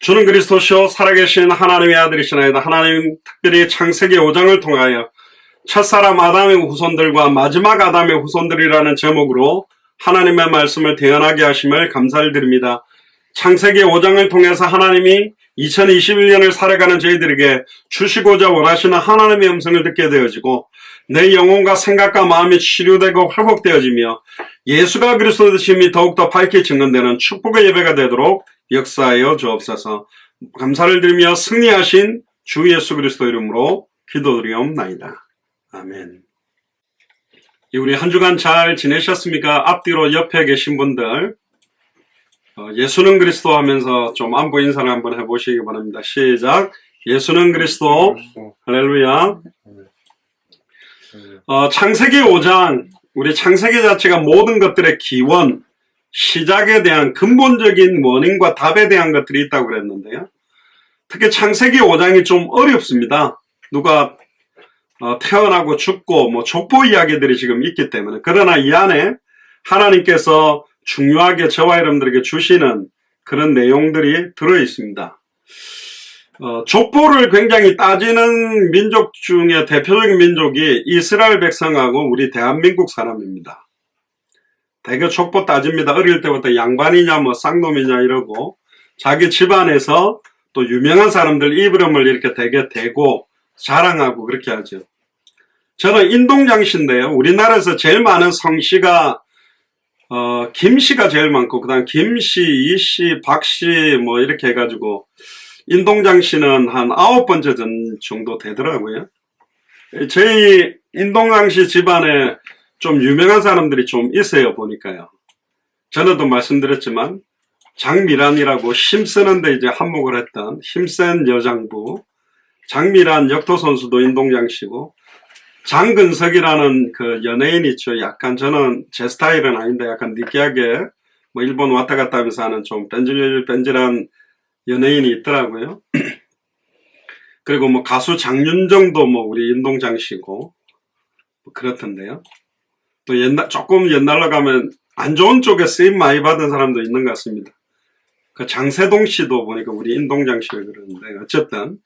주는 그리스도시요 살아계신 하나님의 아들이시나이다. 하나님 특별히 창세기 5장을 통하여 첫사람 아담의 후손들과 마지막 아담의 후손들이라는 제목으로 하나님의 말씀을 대언하게 하심을 감사를 드립니다. 창세기 5장을 통해서 하나님이 2021년을 살아가는 저희들에게 주시고자 원하시는 하나님의 음성을 듣게 되어지고 내 영혼과 생각과 마음이 치료되고 회복되어지며 예수가 그리스도 되심이 더욱더 밝게 증언되는 축복의 예배가 되도록 역사하여 주옵소서. 감사를 드리며 승리하신 주 예수 그리스도 이름으로 기도드리옵나이다. 아멘. 우리 한 주간 잘 지내셨습니까? 앞뒤로 옆에 계신 분들 예수는 그리스도 하면서 좀 안부 인사를 한번 해보시기 바랍니다. 시작. 예수는 그리스도. 할렐루야. 창세기 5장, 우리 창세기 자체가 모든 것들의 기원, 시작에 대한 근본적인 원인과 답에 대한 것들이 있다고 그랬는데요. 특히 창세기 5장이 좀 어렵습니다. 누가 태어나고 죽고 족보 이야기들이 지금 있기 때문에. 그러나 이 안에 하나님께서 중요하게 저와 여러분들에게 주시는 그런 내용들이 들어있습니다. 족보를 굉장히 따지는 민족 중에 대표적인 민족이 이스라엘 백성하고 우리 대한민국 사람입니다. 대개 족보 따집니다. 어릴 때부터 양반이냐 쌍놈이냐 이러고 자기 집안에서 또 유명한 사람들 이름을 이렇게 대개 대고 자랑하고 그렇게 하죠. 저는 인동장씨인데요. 우리나라에서 제일 많은 성씨가 김씨가 제일 많고 그 다음 김씨, 이씨, 박씨 이렇게 해가지고 인동장씨는 한 9번째 정도 되더라고요. 저희 인동장씨 집안에 좀 유명한 사람들이 좀 있어요 보니까요. 전에도 말씀드렸지만 장미란이라고 힘 쓰는데 이제 한몫을 했던 힘센 여장부, 장미란 역도선수도 인동장씨고, 장근석이라는 그 연예인이 있죠. 약간 저는 제 스타일은 아닌데 약간 느끼하게 일본 왔다 갔다 하면서 하는 좀 뺀질뺀질한 연예인이 있더라고요. 그리고 가수 장윤정도 우리 인동장씨고 그렇던데요. 또 조금 옛날로 가면 안 좋은 쪽에 쓰임 많이 받은 사람도 있는 것 같습니다. 그 장세동 씨도 보니까 우리 인동장 씨가 그러는데, 어쨌든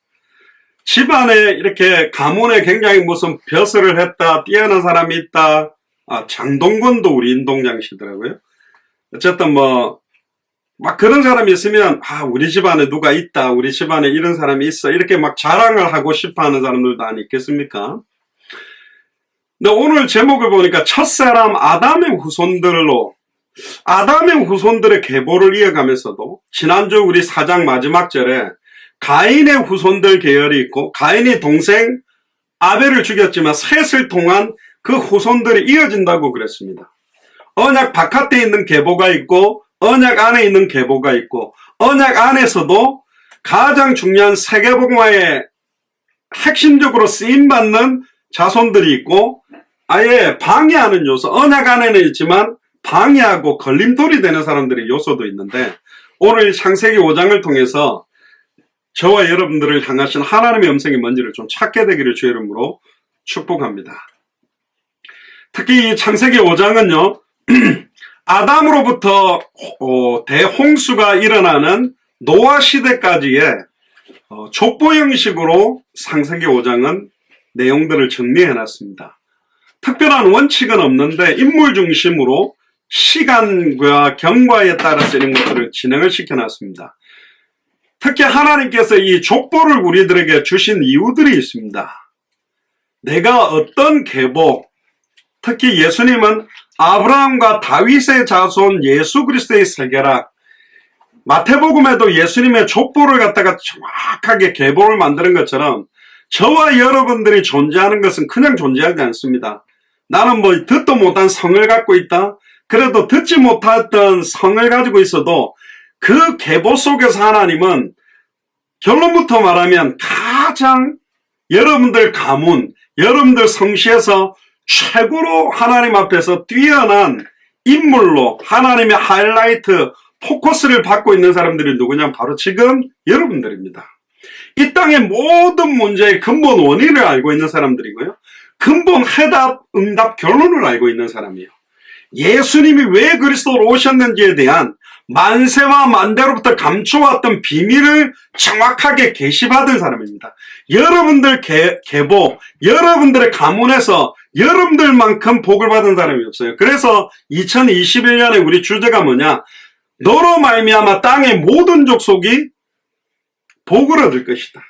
집안에 이렇게 가문에 굉장히 무슨 벼슬을 했다, 뛰어난 사람이 있다. 장동건도 우리 인동장 씨더라고요. 어쨌든 막 그런 사람이 있으면 우리 집안에 누가 있다, 우리 집안에 이런 사람이 있어, 이렇게 막 자랑을 하고 싶어 하는 사람들도 안 있겠습니까? 근데 오늘 제목을 보니까 첫사람 아담의 후손들로, 아담의 후손들의 계보를 이어가면서도 지난주 우리 4장 마지막 절에 가인의 후손들 계열이 있고, 가인이 동생 아벨을 죽였지만 셋을 통한 그 후손들이 이어진다고 그랬습니다. 언약 바깥에 있는 계보가 있고 언약 안에 있는 계보가 있고, 언약 안에서도 가장 중요한 세계복음화에 핵심적으로 쓰임받는 자손들이 있고, 아예 방해하는 요소, 언약 안에는 있지만 방해하고 걸림돌이 되는 사람들의 요소도 있는데, 오늘 창세기 5장을 통해서 저와 여러분들을 향하신 하나님의 음성이 뭔지를 좀 찾게 되기를 주의 이름으로 축복합니다. 특히 이 창세기 5장은요 아담으로부터 대홍수가 일어나는 노아 시대까지의 족보 형식으로 창세기 5장은 내용들을 정리해놨습니다. 특별한 원칙은 없는데 인물 중심으로 시간과 경과에 따라서 이런 것들을 진행을 시켜놨습니다. 특히 하나님께서 이 족보를 우리들에게 주신 이유들이 있습니다. 내가 어떤 계보, 특히 예수님은 아브라함과 다윗의 자손 예수 그리스도의 세계라, 마태복음에도 예수님의 족보를 갖다가 정확하게 계보를 만드는 것처럼 저와 여러분들이 존재하는 것은 그냥 존재하지 않습니다. 나는 듣도 못한 성을 갖고 있다. 그래도 듣지 못했던 성을 가지고 있어도 그 계보 속에서 하나님은 결론부터 말하면 가장 여러분들 가문, 여러분들 성씨에서 최고로 하나님 앞에서 뛰어난 인물로 하나님의 하이라이트, 포커스를 받고 있는 사람들이 누구냐면 바로 지금 여러분들입니다. 이 땅의 모든 문제의 근본 원인을 알고 있는 사람들이고요. 근본 해답, 응답, 결론을 알고 있는 사람이에요. 예수님이 왜 그리스도로 오셨는지에 대한 만세와 만대로부터 감춰왔던 비밀을 정확하게 계시받은 사람입니다. 여러분들 계보, 여러분들의 가문에서 여러분들만큼 복을 받은 사람이 없어요. 그래서 2021년에 우리 주제가 뭐냐? 너로 말미암아 땅의 모든 족속이 복을 얻을 것이다.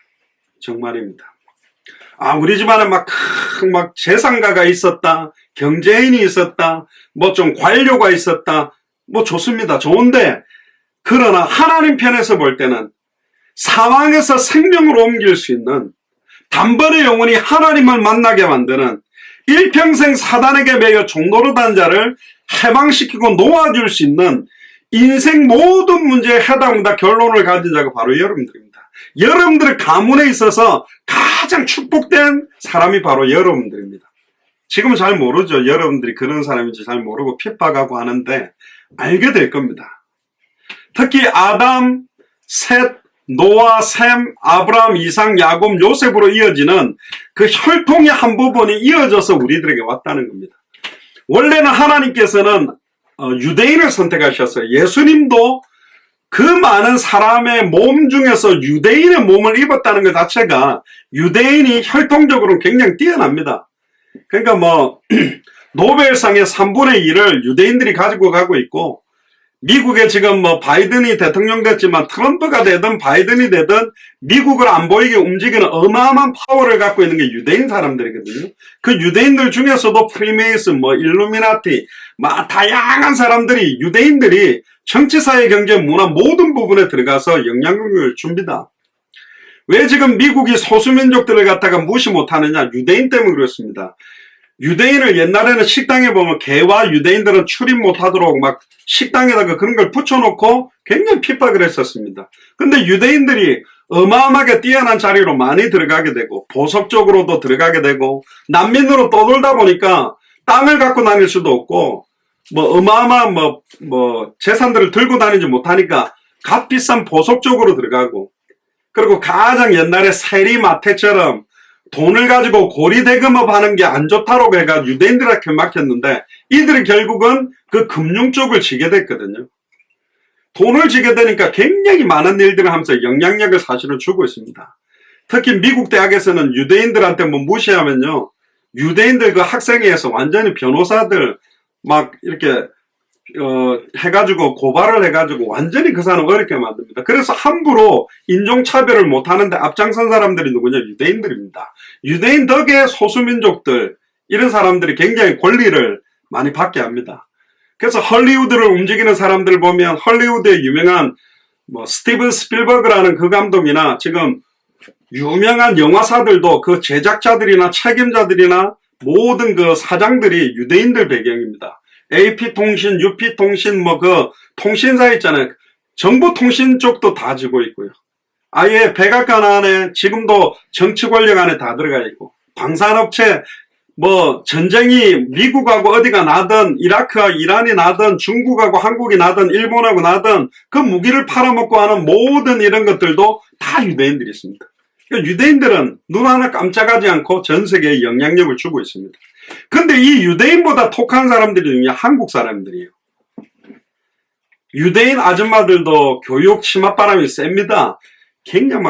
정말입니다. 우리 집안에 막 재산가가 있었다, 경제인이 있었다, 뭐 좀 관료가 있었다, 뭐 좋습니다. 좋은데, 그러나 하나님 편에서 볼 때는 사망에서 생명으로 옮길 수 있는, 단번에 영원히 하나님을 만나게 만드는 일평생 사단에게 매여 종노릇한 자를 해방시키고 놓아줄 수 있는 인생 모든 문제에 해당한다 결론을 가진 자가 바로 여러분들입니다. 여러분들의 가문에 있어서 가장 축복된 사람이 바로 여러분들입니다. 지금은 잘 모르죠. 여러분들이 그런 사람인지 잘 모르고 핍박하고 하는데 알게 될 겁니다. 특히 아담, 셋, 노아, 셈, 아브라함, 이삭, 야곱, 요셉으로 이어지는 그 혈통의 한 부분이 이어져서 우리들에게 왔다는 겁니다. 원래는 하나님께서는 유대인을 선택하셨어요. 예수님도 그 많은 사람의 몸 중에서 유대인의 몸을 입었다는 것 자체가 유대인이 혈통적으로는 굉장히 뛰어납니다. 그러니까 노벨상의 3분의 1을 유대인들이 가지고 가고 있고, 미국에 지금 바이든이 대통령 됐지만 트럼프가 되든 바이든이 되든 미국을 안 보이게 움직이는 어마어마한 파워를 갖고 있는 게 유대인 사람들이거든요. 그 유대인들 중에서도 프리메이슨, 일루미나티, 다양한 사람들이, 유대인들이 정치, 사회, 경제, 문화 모든 부분에 들어가서 영향력을 줍니다. 왜 지금 미국이 소수민족들을 갖다가 무시 못하느냐? 유대인 때문에 그렇습니다. 유대인을 옛날에는 식당에 보면 개와 유대인들은 출입 못하도록 막 식당에다가 그런 걸 붙여놓고 굉장히 핍박을 했었습니다. 근데 유대인들이 어마어마하게 뛰어난 자리로 많이 들어가게 되고 보석적으로도 들어가게 되고 난민으로 떠돌다 보니까 땅을 갖고 다닐 수도 없고 어마어마한 재산들을 들고 다니지 못하니까 값비싼 보석적으로 들어가고, 그리고 가장 옛날에 세리마태처럼 돈을 가지고 고리대금업 하는 게 안 좋다고 해가 유대인들한테 막혔는데 이들이 결국은 그 금융 쪽을 지게 됐거든요. 돈을 지게 되니까 굉장히 많은 일들을 하면서 영향력을 사실은 주고 있습니다. 특히 미국 대학에서는 유대인들한테 무시하면요, 유대인들 그 학생회에서 완전히 변호사들 막 이렇게 해가지고 고발을 해가지고 완전히 그 사람 어렵게 만듭니다. 그래서 함부로 인종차별을 못하는데 앞장선 사람들이 누구냐? 유대인들입니다. 유대인 덕에 소수민족들, 이런 사람들이 굉장히 권리를 많이 받게 합니다. 그래서 헐리우드를 움직이는 사람들 보면 헐리우드의 유명한 스티븐 스필버그라는 그 감독이나 지금 유명한 영화사들도 그 제작자들이나 책임자들이나 모든 그 사장들이 유대인들 배경입니다. AP통신, UP통신, 그 통신사 있잖아요. 정보통신 쪽도 다 지고 있고요. 아예 백악관 안에 지금도 정치 권력 안에 다 들어가 있고, 방산업체, 전쟁이 미국하고 어디가 나든, 이라크와 이란이 나든, 중국하고 한국이 나든, 일본하고 나든, 그 무기를 팔아먹고 하는 모든 이런 것들도 다 유대인들이 있습니다. 그러니까 유대인들은 눈 하나 깜짝하지 않고 전 세계에 영향력을 주고 있습니다. 근데 이 유대인보다 독한 사람들이 한국 사람들이에요. 유대인 아줌마들도 교육 치맛바람이 셉니다. 굉장히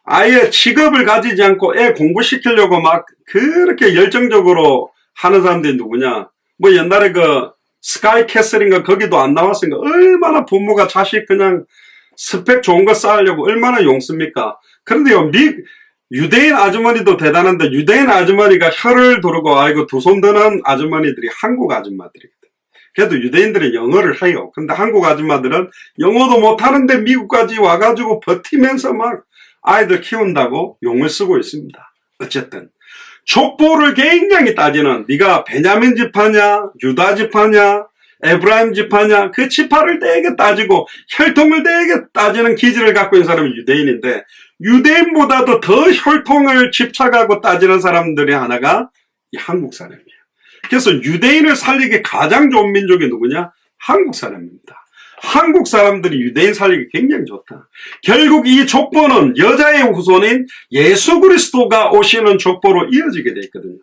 아예 직업을 가지지 않고 애 공부시키려고 그렇게 열정적으로 하는 사람들이 누구냐? 옛날에 그 스카이캐슬인가 거기도 안 나왔으니까 얼마나 부모가 자식 그냥 스펙 좋은 거 쌓으려고 얼마나 용씁니까? 그런데요, 유대인 아주머니도 대단한데 유대인 아주머니가 혀를 두르고 두 손 드는 아주머니들이 한국 아줌마들이거든. 그래도 유대인들은 영어를 해요. 근데 한국 아줌마들은 영어도 못하는데 미국까지 와가지고 버티면서 아이들 키운다고 용을 쓰고 있습니다. 어쨌든 족보를 굉장히 따지는, 네가 베냐민 지파냐, 유다 지파냐, 에브라임 지파냐, 그 지파를 되게 따지고 혈통을 되게 따지는 기질을 갖고 있는 사람이 유대인인데, 유대인보다도 더 혈통을 집착하고 따지는 사람들이 하나가 이 한국 사람이에요. 그래서 유대인을 살리기 가장 좋은 민족이 누구냐? 한국 사람입니다. 한국 사람들이 유대인 살리기 굉장히 좋다. 결국 이 족보는 여자의 후손인 예수 그리스도가 오시는 족보로 이어지게 돼 있거든요.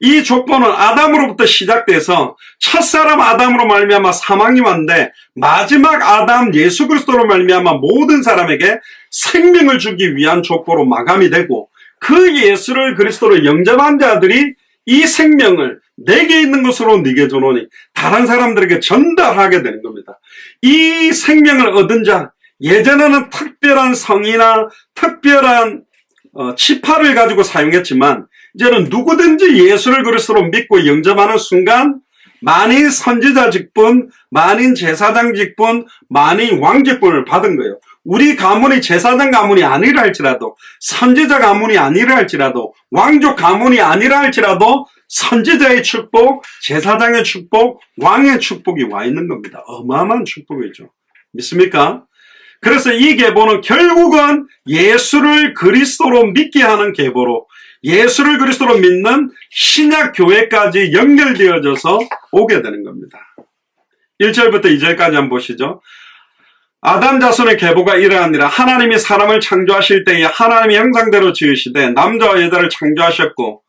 이 족보는 아담으로부터 시작돼서 첫사람 아담으로 말미암아 사망이 왔는데 마지막 아담 예수 그리스도로 말미암아 모든 사람에게 생명을 주기 위한 족보로 마감이 되고 그 예수를 그리스도로 영접한 자들이 이 생명을 내게 있는 것으로 네게 주노니 다른 사람들에게 전달하게 되는 겁니다. 이 생명을 얻은 자, 예전에는 특별한 성이나 특별한 지파를 가지고 사용했지만 이제는 누구든지 예수를 그리스도로 믿고 영접하는 순간 만인 선지자 직분, 만인 제사장 직분, 만인 왕 직분을 받은 거예요. 우리 가문이 제사장 가문이 아니라 할지라도, 선지자 가문이 아니라 할지라도, 왕족 가문이 아니라 할지라도 선지자의 축복, 제사장의 축복, 왕의 축복이 와 있는 겁니다. 어마어마한 축복이죠. 믿습니까? 그래서 이 계보는 결국은 예수를 그리스도로 믿게 하는 계보로 예수를 그리스도로 믿는 신약 교회까지 연결되어져서 오게 되는 겁니다. 1절부터 2절까지 한번 보시죠. 아담 자손의 계보가 이러하니라. 하나님이 사람을 창조하실 때에 하나님의 형상대로 지으시되 남자와 여자를 창조하셨고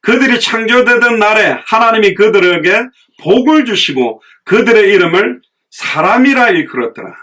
그들이 창조되던 날에 하나님이 그들에게 복을 주시고 그들의 이름을 사람이라 일컬었더라.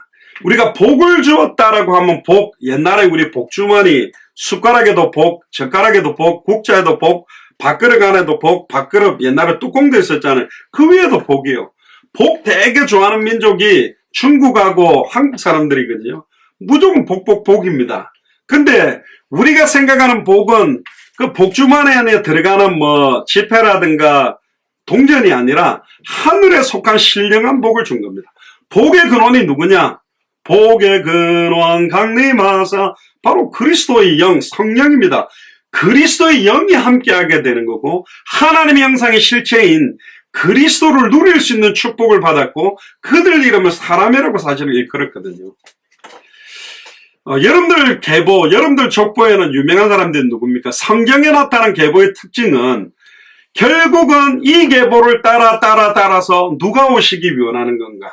우리가 복을 주었다라고 하면 복, 옛날에 우리 복주머니, 숟가락에도 복, 젓가락에도 복, 국자에도 복, 밥그릇 안에도 복, 밥그릇 옛날에 뚜껑도 있었잖아요. 그 위에도 복이요. 복 되게 좋아하는 민족이 중국하고 한국 사람들이거든요. 무조건 복입니다. 근데 우리가 생각하는 복은 그 복주머니 안에 들어가는 뭐 지폐라든가 동전이 아니라 하늘에 속한 신령한 복을 준 겁니다. 복의 근원이 누구냐? 복의 근원 강림하사 바로 그리스도의 영, 성령입니다. 그리스도의 영이 함께하게 되는 거고 하나님의 형상의 실체인 그리스도를 누릴 수 있는 축복을 받았고 그들 이름을 사람이라고 사실은 일컬었거든요. 여러분들 계보, 여러분들 족보에는 유명한 사람들이 누굽니까? 성경에 나타난 계보의 특징은 결국은 이 계보를 따라서 누가 오시기 원하는 건가?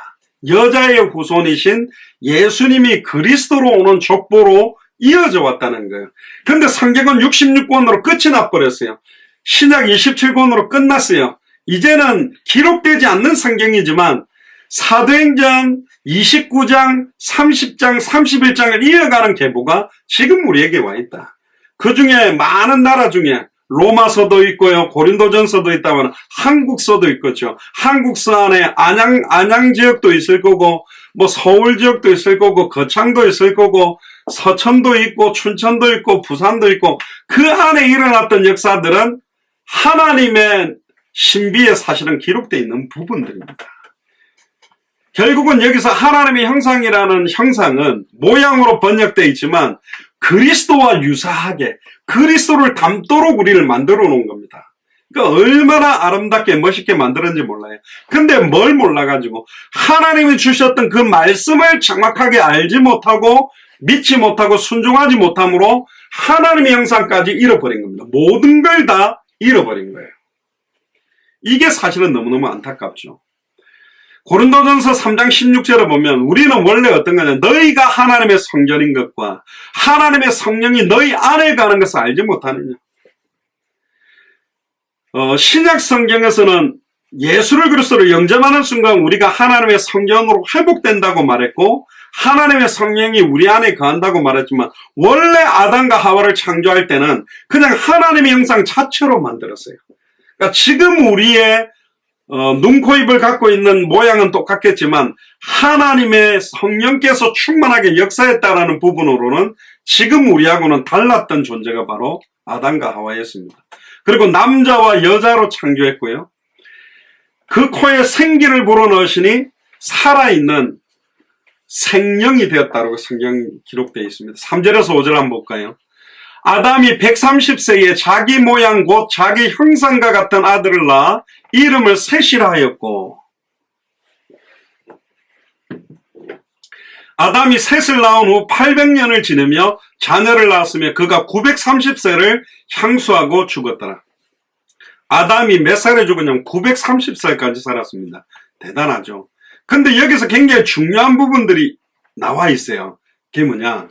여자의 후손이신 예수님이 그리스도로 오는 족보로 이어져 왔다는 거예요. 그런데 성경은 66권으로 끝이 나버렸어요. 신약 27권으로 끝났어요. 이제는 기록되지 않는 성경이지만 사도행전 29장, 30장, 31장을 이어가는 계보가 지금 우리에게 와 있다. 그 중에 많은 나라 중에 로마서도 있고요, 고린도전서도 있다면 한국서도 있겠죠. 한국서 안에 안양 지역도 있을 거고, 뭐 서울 지역도 있을 거고, 거창도 있을 거고, 서천도 있고, 춘천도 있고, 부산도 있고, 그 안에 일어났던 역사들은 하나님의 신비에 사실은 기록되어 있는 부분들입니다. 결국은 여기서 하나님의 형상이라는 형상은 모양으로 번역되어 있지만 그리스도와 유사하게 그리스도를 닮도록 우리를 만들어 놓은 겁니다. 그러니까 얼마나 아름답게 멋있게 만들었는지 몰라요. 근데 뭘 몰라가지고 하나님이 주셨던 그 말씀을 정확하게 알지 못하고 믿지 못하고 순종하지 못함으로 하나님의 형상까지 잃어버린 겁니다. 모든 걸 다 잃어버린 거예요. 이게 사실은 너무너무 안타깝죠. 고린도전서 3장 16절에 보면 우리는 원래 어떤 거냐, 너희가 하나님의 성전인 것과 하나님의 성령이 너희 안에 가는 것을 알지 못하느냐. 신약 성경에서는 예수를 그리스도로 영접하는 순간 우리가 하나님의 성전으로 회복된다고 말했고 하나님의 성령이 우리 안에 거한다고 말했지만 원래 아담과 하와를 창조할 때는 그냥 하나님의 형상 자체로 만들었어요. 그러니까 지금 우리의 눈, 코, 입을 갖고 있는 모양은 똑같겠지만 하나님의 성령께서 충만하게 역사했다라는 부분으로는 지금 우리하고는 달랐던 존재가 바로 아담과 하와였습니다. 그리고 남자와 여자로 창조했고요. 그 코에 생기를 불어넣으시니 살아있는 생명이 되었다고 성경 기록되어 있습니다. 3절에서 5절 한번 볼까요? 아담이 130세에 자기 모양 곧 자기 형상과 같은 아들을 낳아 이름을 셋이라 하였고 아담이 셋을 낳은 후 800년을 지내며 자녀를 낳았으며 그가 930세를 향수하고 죽었더라. 아담이 몇 살에 죽었냐면 930살까지 살았습니다. 대단하죠. 근데 여기서 굉장히 중요한 부분들이 나와 있어요. 그게 뭐냐?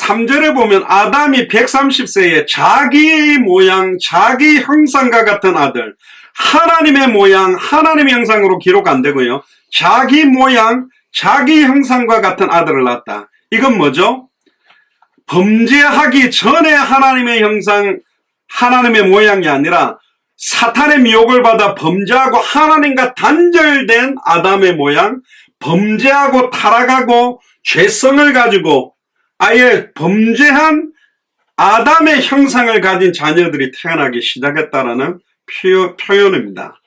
3절에 보면 아담이 130세에 자기 모양, 자기 형상과 같은 아들, 하나님의 모양, 하나님의 형상으로 기록 안 되고요. 자기 모양, 자기 형상과 같은 아들을 낳았다. 이건 뭐죠? 범죄하기 전에 하나님의 형상, 하나님의 모양이 아니라 사탄의 미혹을 받아 범죄하고 하나님과 단절된 아담의 모양, 범죄하고 타락하고 죄성을 가지고 아예 범죄한 아담의 형상을 가진 자녀들이 태어나기 시작했다라는 표현입니다.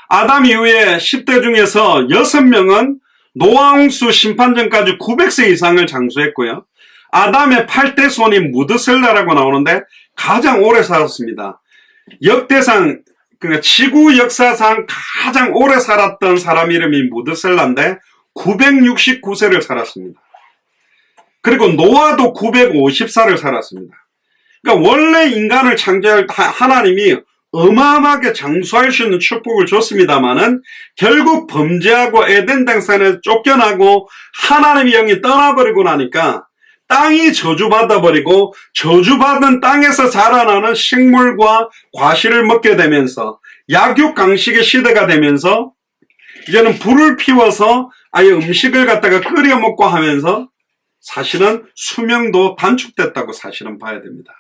아담 이후에 10대 중에서 6명은 노아홍수 심판 전까지 900세 이상을 장수했고요. 아담의 8대 손이 무드셀라라고 나오는데 가장 오래 살았습니다. 역대상, 그러니까 지구 역사상 가장 오래 살았던 사람 이름이 무드셀라인데 969세를 살았습니다. 그리고 노아도 954를 살았습니다. 그러니까 원래 인간을 창조할 하나님이 어마어마하게 장수할 수 있는 축복을 줬습니다만은 결국 범죄하고 에덴 동산에 쫓겨나고 하나님의 영이 떠나버리고 나니까 땅이 저주받아버리고 저주받은 땅에서 자라나는 식물과 과실을 먹게 되면서 약육강식의 시대가 되면서 이제는 불을 피워서 아예 음식을 갖다가 끓여 먹고 하면서 사실은 수명도 단축됐다고 사실은 봐야 됩니다.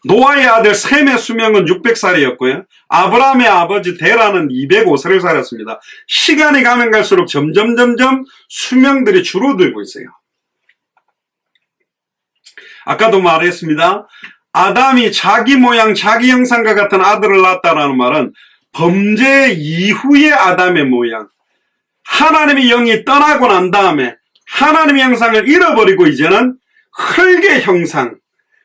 노아의 아들 셈의 수명은 600살이었고요. 아브라함의 아버지 데라는 205세를 살았습니다. 시간이 가면 갈수록 점점 수명들이 줄어들고 있어요. 아까도 말했습니다. 아담이 자기 모양, 자기 형상과 같은 아들을 낳았다라는 말은 범죄 이후의 아담의 모양, 하나님의 영이 떠나고 난 다음에 하나님의 형상을 잃어버리고 이제는 흙의 형상,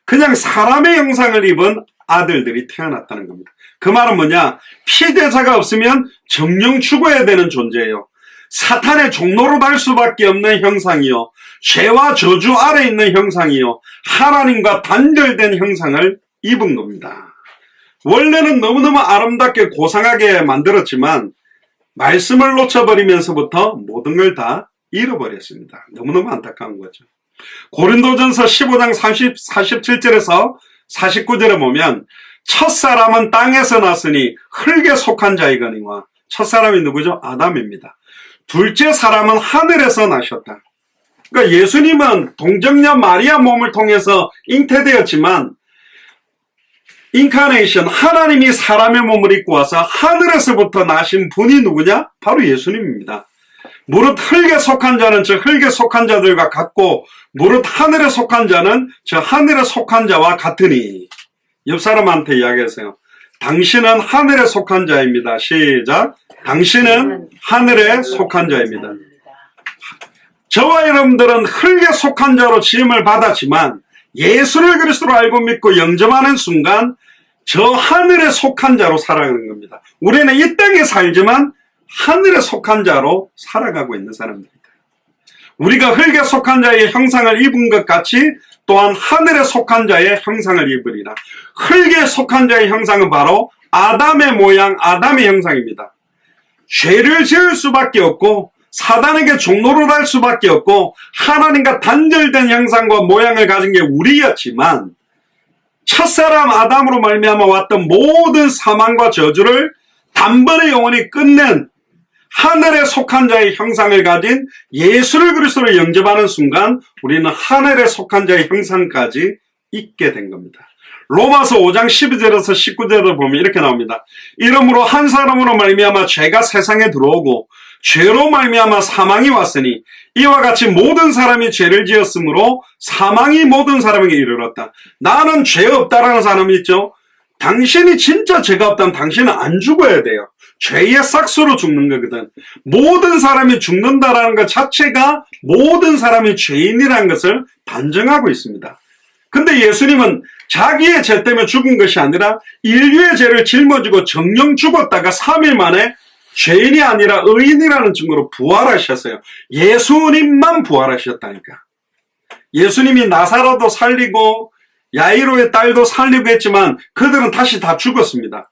그냥 사람의 형상을 입은 아들들이 태어났다는 겁니다. 그 말은 뭐냐? 피대자가 없으면 정령 죽어야 되는 존재예요. 사탄의 종로로 달 수밖에 없는 형상이요, 죄와 저주 아래 있는 형상이요, 하나님과 단절된 형상을 입은 겁니다. 원래는 너무너무 아름답게 고상하게 만들었지만 말씀을 놓쳐버리면서부터 모든 걸 다 잃어버렸습니다. 너무너무 안타까운 거죠. 고린도전서 15장 47절에서 49절에 보면 첫사람은 땅에서 났으니 흙에 속한 자이거니와, 첫사람이 누구죠? 아담입니다. 둘째 사람은 하늘에서 나셨다. 그러니까 예수님은 동정녀 마리아 몸을 통해서 잉태되었지만 인카네이션, 하나님이 사람의 몸을 입고 와서 하늘에서부터 나신 분이 누구냐? 바로 예수님입니다. 무릇 흙에 속한 자는 저 흙에 속한 자들과 같고 무릇 하늘에 속한 자는 저 하늘에 속한 자와 같으니. 옆 사람한테 이야기하세요. 당신은 하늘에 속한 자입니다. 시작. 당신은 하늘에 속한 자입니다. 저와 여러분들은 흙에 속한 자로 지음을 받았지만 예수를 그리스도로 알고 믿고 영접하는 순간 저 하늘에 속한 자로 살아가는 겁니다. 우리는 이 땅에 살지만 하늘에 속한 자로 살아가고 있는 사람들입니다. 우리가 흙에 속한 자의 형상을 입은 것 같이 또한 하늘에 속한 자의 형상을 입으리라. 흙에 속한 자의 형상은 바로 아담의 모양, 아담의 형상입니다. 죄를 지을 수밖에 없고 사단에게 종로로 달 수밖에 없고 하나님과 단절된 형상과 모양을 가진 게 우리였지만 첫사람 아담으로 말미암아 왔던 모든 사망과 저주를 단번에 영원히 끝낸 하늘에 속한 자의 형상을 가진 예수를 그리스도로 영접하는 순간 우리는 하늘에 속한 자의 형상까지 있게 된 겁니다. 로마서 5장 12절에서 19절을 보면 이렇게 나옵니다. 이러므로 한 사람으로 말미암아 죄가 세상에 들어오고 죄로 말미암아 사망이 왔으니 이와 같이 모든 사람이 죄를 지었으므로 사망이 모든 사람에게 이르렀다. 나는 죄 없다라는 사람이 있죠. 당신이 진짜 죄가 없다면 당신은 안 죽어야 돼요. 죄의 싹수로 죽는 거거든. 모든 사람이 죽는다라는 것 자체가 모든 사람이 죄인이라는 것을 반증하고 있습니다. 근데 예수님은 자기의 죄 때문에 죽은 것이 아니라 인류의 죄를 짊어지고 정령 죽었다가 3일 만에 죄인이 아니라 의인이라는 증거로 부활하셨어요. 예수님만 부활하셨다니까. 예수님이 나사로도 살리고 야이로의 딸도 살리고 했지만 그들은 다시 다 죽었습니다.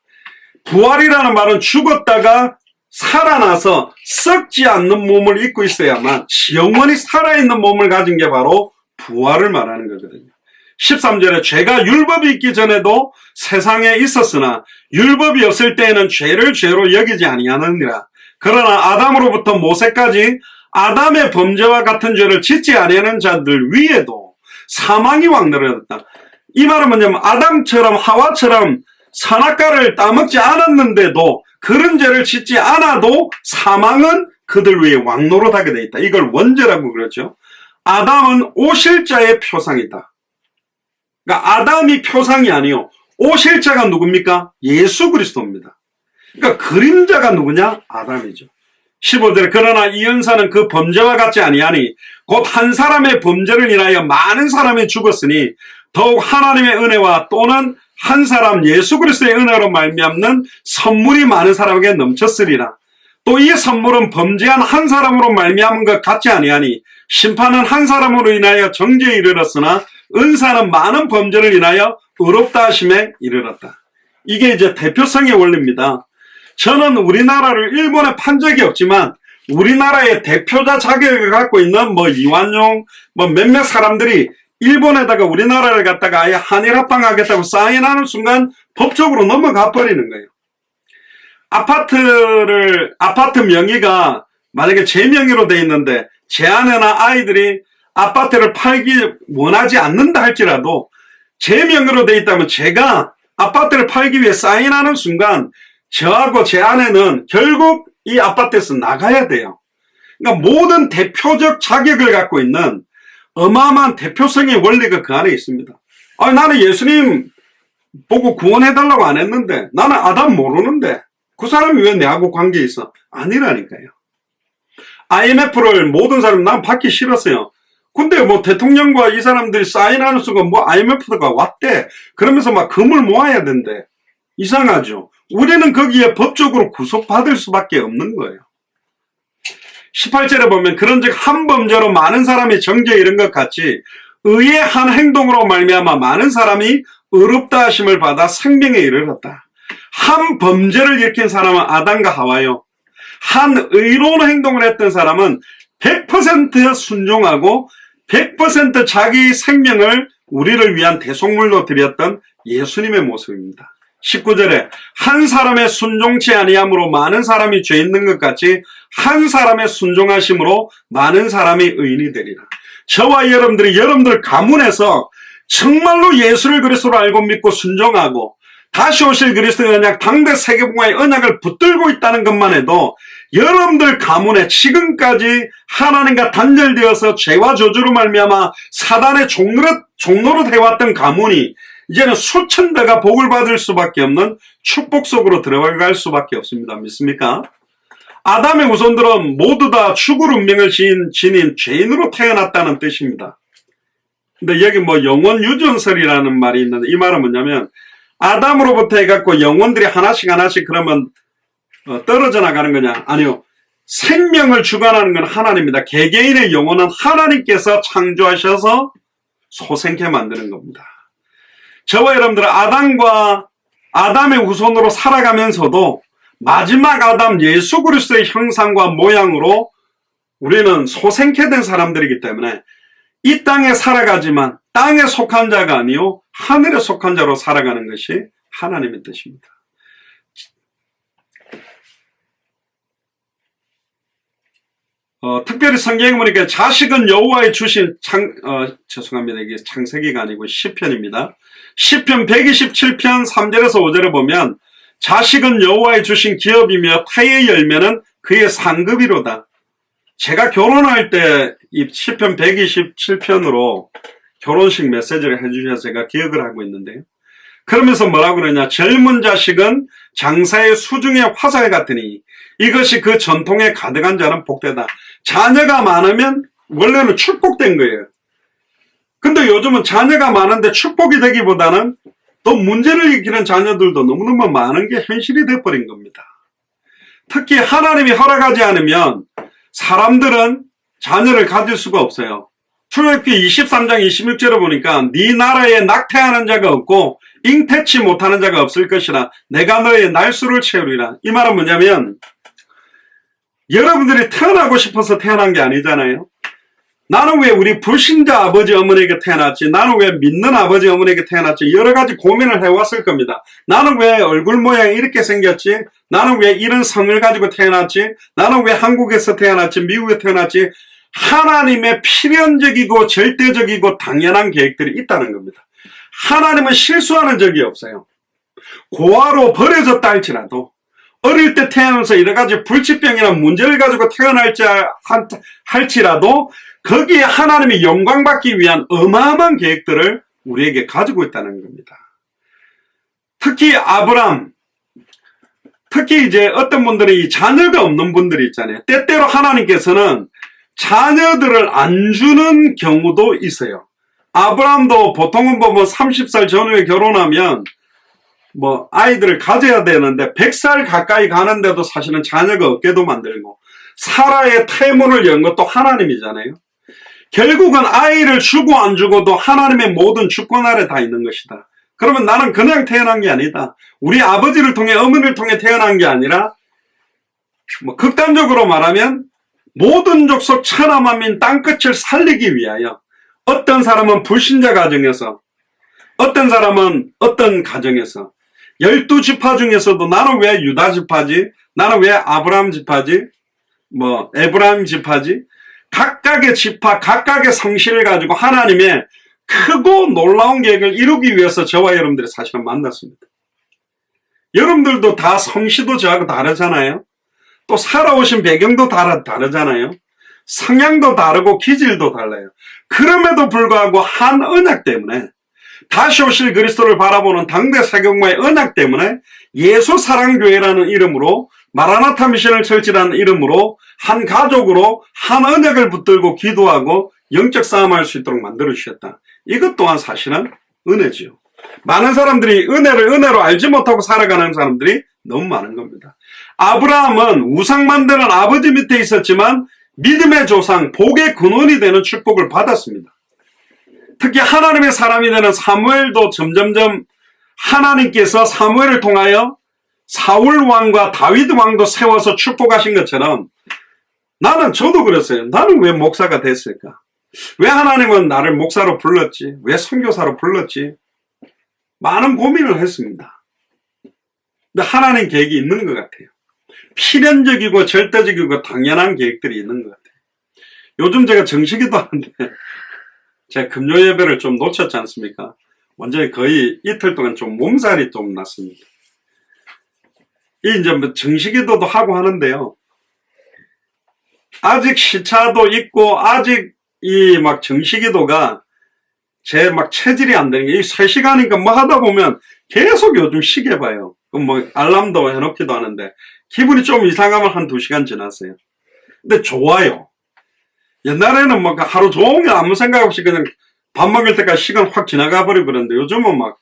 부활이라는 말은 죽었다가 살아나서 썩지 않는 몸을 입고 있어야만 영원히 살아있는 몸을 가진 게 바로 부활을 말하는 거거든요. 13절에 죄가 율법이 있기 전에도 세상에 있었으나 율법이 없을 때에는 죄를 죄로 여기지 아니하느니라. 그러나 아담으로부터 모세까지 아담의 범죄와 같은 죄를 짓지 아니하는 자들 위에도 사망이 왕노릇했다. 이 말은 뭐냐면 아담처럼 하와처럼 선악과를 따먹지 않았는데도 그런 죄를 짓지 않아도 사망은 그들 위에 왕노릇하게 돼 있다. 이걸 원죄라고 그러죠. 아담은 오실 자의 표상이다. 그러니까 아담이 표상이 아니요. 오실 자가 누굽니까? 예수 그리스도입니다. 그러니까 그림자가 누구냐? 아담이죠. 15절에 그러나 이 은사는 그 범죄와 같지 아니하니 곧 한 사람의 범죄를 인하여 많은 사람이 죽었으니 더욱 하나님의 은혜와 또는 한 사람 예수 그리스도의 은혜로 말미암는 선물이 많은 사람에게 넘쳤으리라. 또 이 선물은 범죄한 한 사람으로 말미암은 것 같지 아니하니 심판은 한 사람으로 인하여 정죄에 이르렀으나 은사는 많은 범죄를 인하여 의롭다 하심에 이르렀다. 이게 이제 대표성의 원리입니다. 저는 우리나라를 일본에 판 적이 없지만 우리나라의 대표자 자격을 갖고 있는 이완용 몇몇 사람들이 일본에다가 우리나라를 갖다가 아예 한일합방하겠다고 사인하는 순간 법적으로 넘어가 버리는 거예요. 아파트 명의가 만약에 제 명의로 돼 있는데 제 아내나 아이들이 아파트를 팔기 원하지 않는다 할지라도 제 명의로 돼 있다면 제가 아파트를 팔기 위해 사인하는 순간 저하고 제 아내는 결국 이 아파트에서 나가야 돼요. 그러니까 모든 대표적 자격을 갖고 있는 어마어마한 대표성의 원리가 그 안에 있습니다. 나는 예수님 보고 구원해달라고 안 했는데, 나는 아담 모르는데 그 사람이 왜 내하고 관계 있어? 아니라니까요. IMF를 모든 사람 난 받기 싫었어요. 근데 대통령과 이 사람들이 사인하는 순간 IMF가 왔대. 그러면서 막 금을 모아야 된대. 이상하죠. 우리는 거기에 법적으로 구속받을 수밖에 없는 거예요. 18절에 보면 그런즉 한 범죄로 많은 사람이 정죄에 이른 것 같이 의의 한 행동으로 말미암아 많은 사람이 의롭다 하심을 받아 생명에 이르렀다. 한 범죄를 일으킨 사람은 아담과 하와요. 한 의로운 행동을 했던 사람은 100% 순종하고 100% 자기 생명을 우리를 위한 대속물로 드렸던 예수님의 모습입니다. 19절에 한 사람의 순종치 아니함으로 많은 사람이 죄 있는 것 같이 한 사람의 순종하심으로 많은 사람이 의인이 되리라. 저와 여러분들 가문에서 정말로 예수를 그리스도로 알고 믿고 순종하고 다시 오실 그리스도의 언약 당대 세계복음화의 언약을 붙들고 있다는 것만 해도 여러분들 가문에 지금까지 하나님과 단절되어서 죄와 저주로 말미암아 사단의 종노릇 해왔던 가문이 이제는 수천 배가 복을 받을 수밖에 없는 축복 속으로 들어갈 수밖에 없습니다. 믿습니까? 아담의 후손들은 모두 다 죽을 운명을 지닌 죄인으로 태어났다는 뜻입니다. 근데 여기 영혼 유전설이라는 말이 있는데 이 말은 뭐냐면 아담으로부터 해갖고 영혼들이 하나씩 그러면 떨어져 나가는 거냐? 아니요. 생명을 주관하는 건 하나님입니다. 개개인의 영혼은 하나님께서 창조하셔서 소생케 만드는 겁니다. 저와 여러분들은 아담의 후손으로 살아가면서도 마지막 아담 예수 그리스도의 형상과 모양으로 우리는 소생케 된 사람들이기 때문에 이 땅에 살아가지만 땅에 속한 자가 아니요 하늘에 속한 자로 살아가는 것이 하나님의 뜻입니다. 특별히 성경에 보니까 자식은 여호와의 주신 죄송합니다. 이게 창세기가 아니고 시편입니다. 시편 127편 3절에서 5절에 보면 자식은 여호와의 주신 기업이며 태의 열매는 그의 상급이로다. 제가 결혼할 때 이 시편 127편으로 결혼식 메시지를 해주셔서 제가 기억을 하고 있는데요. 그러면서 뭐라고 그러냐. 젊은 자식은 장사의 수중의 화살 같으니 이것이 그 전통에 가득한 자는 복되다. 자녀가 많으면 원래는 축복된 거예요. 근데 요즘은 자녀가 많은데 축복이 되기보다는 또 문제를 일으키는 자녀들도 너무너무 많은 게 현실이 돼버린 겁니다. 특히 하나님이 허락하지 않으면 사람들은 자녀를 가질 수가 없어요. 출애굽기 23장 26절에 보니까 네 나라에 낙태하는 자가 없고 잉태치 못하는 자가 없을 것이라 내가 너의 날수를 채우리라. 이 말은 뭐냐면 여러분들이 태어나고 싶어서 태어난 게 아니잖아요. 나는 왜 우리 불신자 아버지 어머니에게 태어났지? 나는 왜 믿는 아버지 어머니에게 태어났지? 여러 가지 고민을 해왔을 겁니다. 나는 왜 얼굴 모양이 이렇게 생겼지? 나는 왜 이런 성을 가지고 태어났지? 나는 왜 한국에서 태어났지? 미국에 태어났지? 하나님의 필연적이고 절대적이고 당연한 계획들이 있다는 겁니다. 하나님은 실수하는 적이 없어요. 고아로 버려졌다 할지라도 어릴 때 태어나서 여러 가지 불치병이나 문제를 가지고 할지라도 거기에 하나님이 영광받기 위한 어마어마한 계획들을 우리에게 가지고 있다는 겁니다. 특히 아브람, 특히 이제 어떤 분들이 자녀가 없는 분들이 있잖아요. 때때로 하나님께서는 자녀들을 안 주는 경우도 있어요. 아브람도 보통은 보면 30살 전후에 결혼하면 뭐 아이들을 가져야 되는데 100살 가까이 가는데도 사실은 자녀가 없게도 만들고, 사라의 태문을 연 것도 하나님이잖아요. 결국은 아이를 주고 안 주고도 하나님의 모든 주권 아래 다 있는 것이다. 그러면 나는 그냥 태어난 게 아니다. 우리 아버지를 통해 어머니를 통해 태어난 게 아니라 뭐 극단적으로 말하면 모든 족속 천하만민 땅끝을 살리기 위하여, 어떤 사람은 불신자 가정에서, 어떤 사람은 어떤 가정에서, 12지파 중에서도 나는 왜 유다 지파지? 나는 왜 아브라함 지파지? 뭐 에브라임 지파지? 각각의 지파, 각각의 성실을 가지고 하나님의 크고 놀라운 계획을 이루기 위해서 저와 여러분들이 사실은 만났습니다. 여러분들도 다 성씨도 저하고 다르잖아요. 또 살아오신 배경도 다르잖아요. 성향도 다르고 기질도 달라요. 그럼에도 불구하고 한 언약 때문에, 다시 오실 그리스도를 바라보는 당대 세경마의 언약 때문에 예수사랑교회라는 이름으로, 마라나타 미션을 철지라는 이름으로 한 가족으로 한 언약을 붙들고 기도하고 영적 싸움할 수 있도록 만들어주셨다. 이것 또한 사실은 은혜지요. 많은 사람들이 은혜를 은혜로 알지 못하고 살아가는 사람들이 너무 많은 겁니다. 아브라함은 우상 만드는 아버지 밑에 있었지만 믿음의 조상, 복의 근원이 되는 축복을 받았습니다. 특히 하나님의 사람이 되는 사무엘도 점점점 하나님께서 사무엘을 통하여 사울 왕과 다윗 왕도 세워서 축복하신 것처럼, 저도 그랬어요. 나는 왜 목사가 됐을까? 왜 하나님은 나를 목사로 불렀지? 왜 선교사로 불렀지? 많은 고민을 했습니다. 근데 하나님 계획이 있는 것 같아요. 필연적이고 절대적이고 당연한 계획들이 있는 것 같아요. 요즘 제가 정식기도 하는데 제가 금요 예배를 좀 놓쳤지 않습니까? 완전히 거의 이틀 동안 좀 몸살이 좀 났습니다. 이제 뭐 정식기도도 하고 하는데요. 아직 시차도 있고 아직 이 막 정식기도가 제 막 체질이 안 되는 게, 이 3시간이니까 뭐 하다 보면 계속 요즘 시계 봐요. 뭐 알람도 해놓기도 하는데 기분이 좀 이상하면 한 2시간 지났어요. 근데 좋아요. 옛날에는 막 하루 종일 아무 생각 없이 그냥 밥 먹을 때까지 시간 확 지나가 버리고 그랬는데, 요즘은 막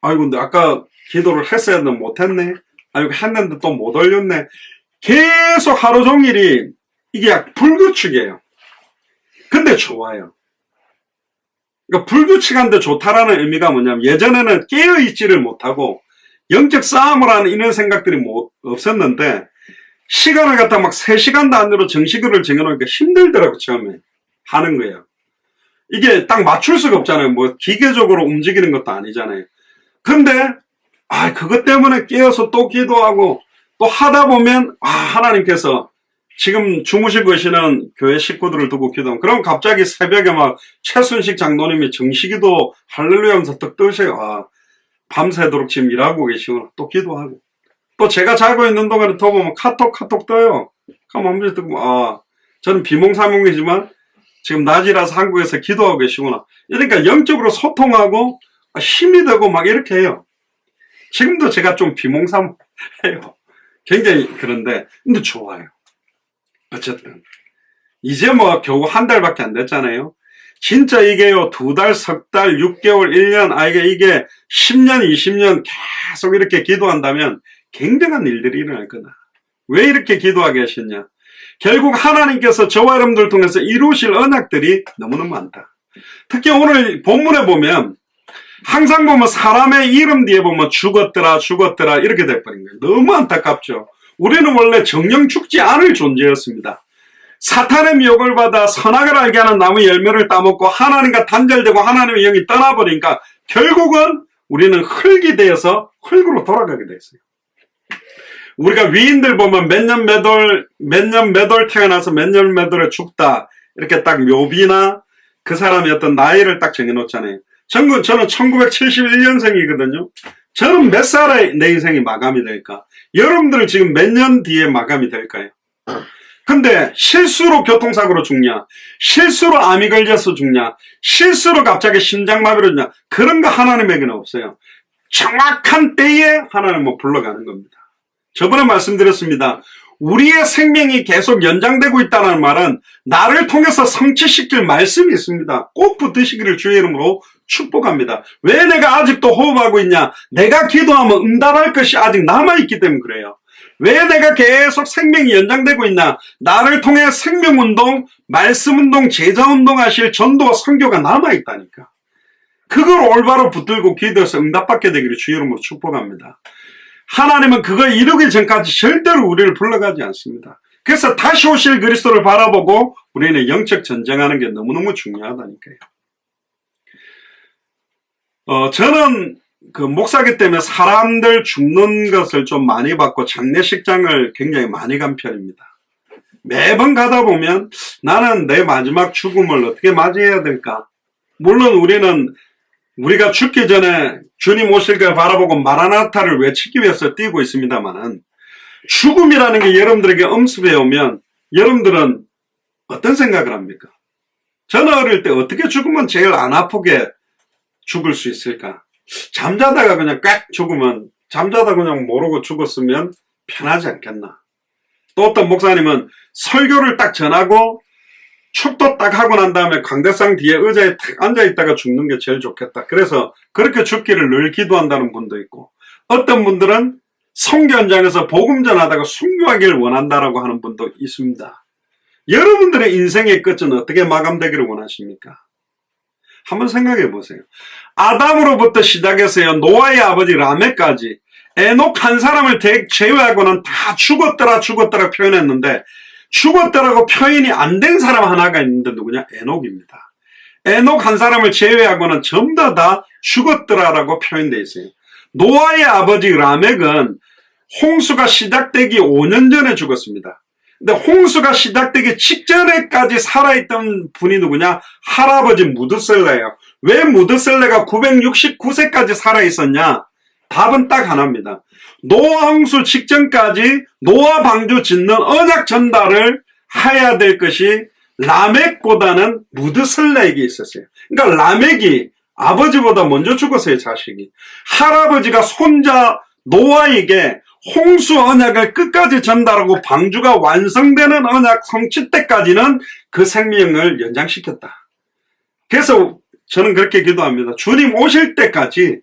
아이고 근데 아까 기도를 했어야 했는데 못했네, 아이고 했는데 또 못 올렸네, 계속 하루 종일이 이게 불규칙이에요. 근데 좋아요. 그러니까 불규칙한데 좋다라는 의미가 뭐냐면, 예전에는 깨어있지를 못하고 영적 싸움을 하는 이런 생각들이 없었는데, 시간을 갖다 막 3시간 단위로 정식을 정해놓으니까 힘들더라고. 처음에 하는 거예요. 이게 딱 맞출 수가 없잖아요. 뭐 기계적으로 움직이는 것도 아니잖아요. 근데 그것 때문에 깨어서 또 기도하고 또 하다 보면 하나님께서 지금 주무시고 계시는 교회 식구들을 두고 기도하면, 그럼 갑자기 새벽에 막 최순식 장로님이 정식기도 할렐루야 하면서 떡 뜨세요. 밤새도록 지금 일하고 계시구나. 또 기도하고, 또 제가 자고 있는 동안에 더 보면 카톡 떠요. 그럼 한 번씩 듣고, 저는 비몽사몽이지만 지금 낮이라서 한국에서 기도하고 계시구나. 그러니까 영적으로 소통하고 힘이 되고 막 이렇게 해요. 지금도 제가 좀 비몽사몽해요. 굉장히. 그런데 근데 좋아요. 어쨌든 이제 뭐 겨우 한 달밖에 안 됐잖아요. 진짜 이게요, 2달, 석 달, 6개월, 1년, 이게 10년, 20년 계속 이렇게 기도한다면 굉장한 일들이 일어날 거다. 왜 이렇게 기도하게 하셨냐? 결국 하나님께서 저와 여러분들 통해서 이루실 언약들이 너무너무 많다. 특히 오늘 본문에 보면 항상 보면 사람의 이름 뒤에 보면 죽었더라 이렇게 돼버린 거예요. 너무 안타깝죠. 우리는 원래 정령 죽지 않을 존재였습니다. 사탄의 미혹을 받아 선악을 알게 하는 나무 열매를 따먹고 하나님과 단절되고 하나님의 영이 떠나버리니까 결국은 우리는 흙이 되어서 흙으로 돌아가게 됐어요. 우리가 위인들 보면 몇 년 몇 월 태어나서 몇 년 몇 월에 죽다 이렇게 딱 묘비나 그 사람의 어떤 나이를 딱 정해놓잖아요. 저는 1971년생이거든요. 저는 몇 살에 내 인생이 마감이 될까? 여러분들은 지금 몇 년 뒤에 마감이 될까요? 근데 실수로 교통사고로 죽냐? 실수로 암이 걸려서 죽냐? 실수로 갑자기 심장마비로 죽냐? 그런 거 하나님에게는 없어요. 정확한 때에 하나님은 불러가는 겁니다. 저번에 말씀드렸습니다. 우리의 생명이 계속 연장되고 있다는 말은 나를 통해서 성취시킬 말씀이 있습니다. 꼭 붙드시기를 주의 이름으로 축복합니다. 왜 내가 아직도 호흡하고 있냐? 내가 기도하면 응답할 것이 아직 남아있기 때문에 그래요. 왜 내가 계속 생명이 연장되고 있나? 나를 통해 생명운동, 말씀운동, 제자운동 하실 전도와 선교가 남아있다니까. 그걸 올바로 붙들고 기도해서 응답받게 되기를 주의 이름으로 축복합니다. 하나님은 그걸 이루기 전까지 절대로 우리를 불러가지 않습니다. 그래서 다시 오실 그리스도를 바라보고 우리는 영적 전쟁하는 게 너무너무 중요하다니까요. 저는 그 목사기 때문에 사람들 죽는 것을 좀 많이 봤고 장례식장을 굉장히 많이 간 편입니다. 매번 가다 보면 나는 내 마지막 죽음을 어떻게 맞이해야 될까? 물론 우리가 죽기 전에 주님 오실 걸 바라보고 마라나타를 외치기 위해서 뛰고 있습니다만은 죽음이라는 게 여러분들에게 엄습해 오면 여러분들은 어떤 생각을 합니까? 저는 어릴 때 어떻게 죽으면 제일 안 아프게 죽을 수 있을까? 잠자다가 그냥 꽉 죽으면 잠자다 그냥 모르고 죽었으면 편하지 않겠나? 또 어떤 목사님은 설교를 딱 전하고 축도 딱 하고 난 다음에 강대상 뒤에 의자에 탁 앉아있다가 죽는 게 제일 좋겠다. 그래서 그렇게 죽기를 늘 기도한다는 분도 있고 어떤 분들은 선교 현장에서 복음 전하다가 순교하기를 원한다라고 하는 분도 있습니다. 여러분들의 인생의 끝은 어떻게 마감되기를 원하십니까? 한번 생각해 보세요. 아담으로부터 시작해서요 노아의 아버지 라멕까지 에녹 한 사람을 제외하고는 다 죽었더라 표현했는데 죽었더라고 표현이 안 된 사람 하나가 있는데 누구냐? 에녹입니다. 에녹 한 사람을 제외하고는 전부 다 죽었더라라고 표현되어 있어요. 노아의 아버지 라멕은 홍수가 시작되기 5년 전에 죽었습니다. 근데 홍수가 시작되기 직전에까지 살아있던 분이 누구냐? 할아버지 무드셀레예요. 왜 무드셀레가 969세까지 살아있었냐? 답은 딱 하나입니다. 노아 홍수 직전까지 노아 방주 짓는 언약 전달을 해야 될 것이 라멕보다는 무드셀레에게 있었어요. 그러니까 라멕이 아버지보다 먼저 죽었어요, 자식이. 할아버지가 손자 노아에게 홍수 언약을 끝까지 전달하고 방주가 완성되는 언약 성취 때까지는 그 생명을 연장시켰다. 그래서 저는 그렇게 기도합니다. 주님 오실 때까지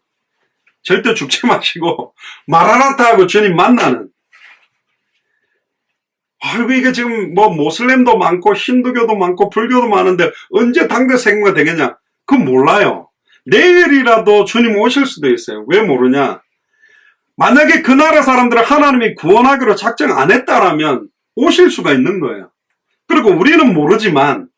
절대 죽지 마시고 마라나타 하고 주님 만나는. 아이고 이게 지금 뭐 모슬렘도 많고 힌두교도 많고 불교도 많은데 언제 당대 생구가 되겠냐? 그건 몰라요. 내일이라도 주님 오실 수도 있어요. 왜 모르냐? 만약에 그 나라 사람들을 하나님이 구원하기로 작정 안 했다라면 오실 수가 있는 거예요. 그리고 우리는 모르지만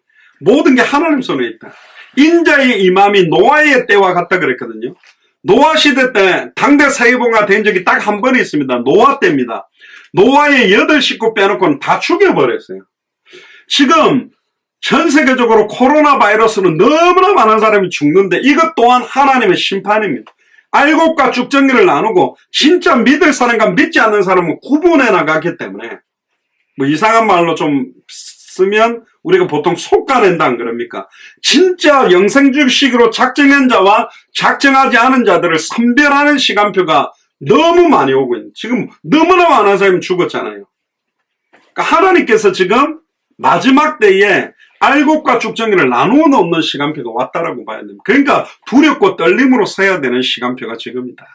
모든 게 하나님 손에 있다. 인자의 임함이 노아의 때와 같다 그랬거든요. 노아 시대 때 당대 세계봉화 된 적이 딱 한 번 있습니다. 노아 때입니다. 노아의 8식구 빼놓고는 다 죽여버렸어요. 지금 전 세계적으로 코로나 바이러스는 너무나 많은 사람이 죽는데 이것 또한 하나님의 심판입니다. 알곡과 쭉정리를 나누고 진짜 믿을 사람과 믿지 않는 사람은 구분해 나가기 때문에 뭐 이상한 말로 좀 쓰면 우리가 보통 속가낸다 안 그럽니까? 진짜 영생주식으로 작정한 자와 작정하지 않은 자들을 선별하는 시간표가 너무 많이 오고 있는. 지금 너무나 많은 사람이 죽었잖아요. 그러니까 하나님께서 지금 마지막 때에 알곡과 쭉정이를 나누어 놓는 시간표가 왔다라고 봐야 됩니다. 그러니까 두렵고 떨림으로 서야 되는 시간표가 지금이다.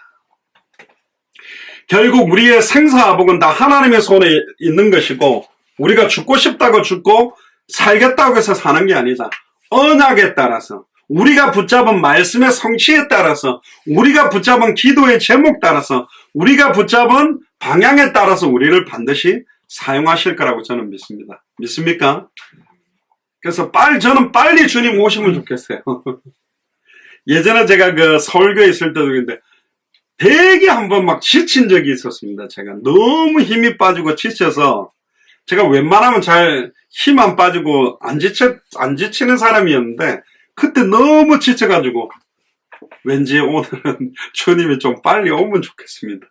결국 우리의 생사화복은 다 하나님의 손에 있는 것이고 우리가 죽고 싶다고 죽고 살겠다고 해서 사는 게 아니다. 언약에 따라서 우리가 붙잡은 말씀의 성취에 따라서 우리가 붙잡은 기도의 제목 따라서 우리가 붙잡은 방향에 따라서 우리를 반드시 사용하실 거라고 저는 믿습니다. 믿습니까? 그래서 저는 빨리 주님 오시면 좋겠어요. 예전에 제가 그 서울교회 있을 때도 그런데 되게 한번 막 지친 적이 있었습니다. 제가 너무 힘이 빠지고 지쳐서 제가 웬만하면 잘 힘 안 빠지고 안 지치는 사람이었는데 그때 너무 지쳐가지고 왠지 오늘은 주님이 좀 빨리 오면 좋겠습니다.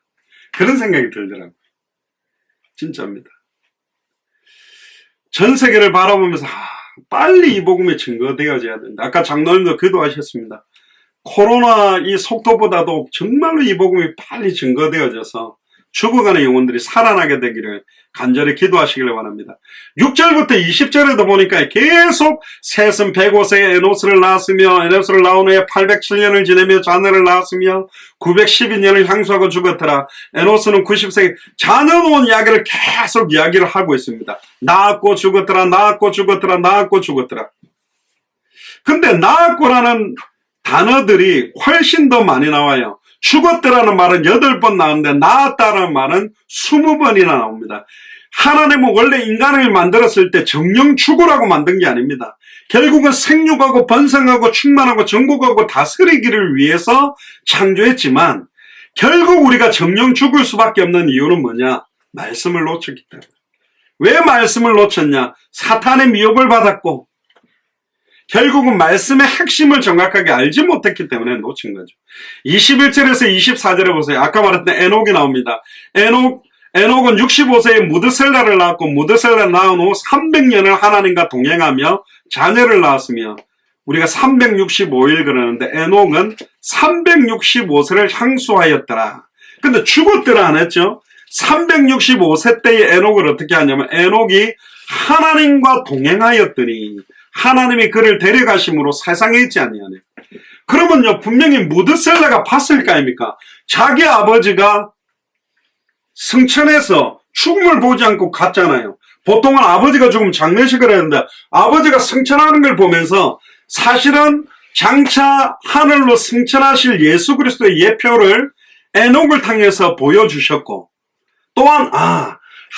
그런 생각이 들더라고요. 진짜입니다. 전 세계를 바라보면서 빨리 이 복음이 증거되어져야 된다. 아까 장로님도 기도하셨습니다. 코로나 이 속도보다도 정말로 이 복음이 빨리 증거되어져서 죽어가는 영혼들이 살아나게 되기를 간절히 기도하시길 바랍니다. 6절부터 20절에도 보니까 계속 셋은 105세에 에노스를 낳았으며 에노스를 낳은 후에 807년을 지내며 자녀를 낳았으며 912년을 향수하고 죽었더라. 에노스는 90세 자녀 놓은 이야기를 계속 이야기를 하고 있습니다. 낳았고 죽었더라, 낳았고 죽었더라, 낳았고 죽었더라. 근데 낳았고라는 단어들이 훨씬 더 많이 나와요. 죽었더라는 말은 8번 나오는데 낳았다라는 말은 20번이나 나옵니다. 하나님은 원래 인간을 만들었을 때 정령 죽으라고 만든 게 아닙니다. 결국은 생육하고 번성하고 충만하고 정복하고 다스리기를 위해서 창조했지만 결국 우리가 정령 죽을 수밖에 없는 이유는 뭐냐? 말씀을 놓쳤기 때문에. 왜 말씀을 놓쳤냐? 사탄의 미혹을 받았고 결국은 말씀의 핵심을 정확하게 알지 못했기 때문에 놓친 거죠. 21절에서 24절에 보세요. 아까 말했던 에녹이 나옵니다. 에녹은 65세에 무드셀라를 낳았고 무드셀라를 낳은 후 300년을 하나님과 동행하며 자녀를 낳았으며 우리가 365일 그러는데 에녹은 365세를 향수하였더라. 근데 죽었더라 안 했죠? 365세 때의 에녹을 어떻게 하냐면 에녹이 하나님과 동행하였더니 하나님이 그를 데려가심으로 세상에 있지 아니하네. 그러면요 분명히 무드셀라가 봤을 거 아닙니까? 자기 아버지가 승천해서 죽음을 보지 않고 갔잖아요. 보통은 아버지가 죽으면 장례식을 했는데 아버지가 승천하는 걸 보면서 사실은 장차 하늘로 승천하실 예수 그리스도의 예표를 에녹을 통해서 보여주셨고 또한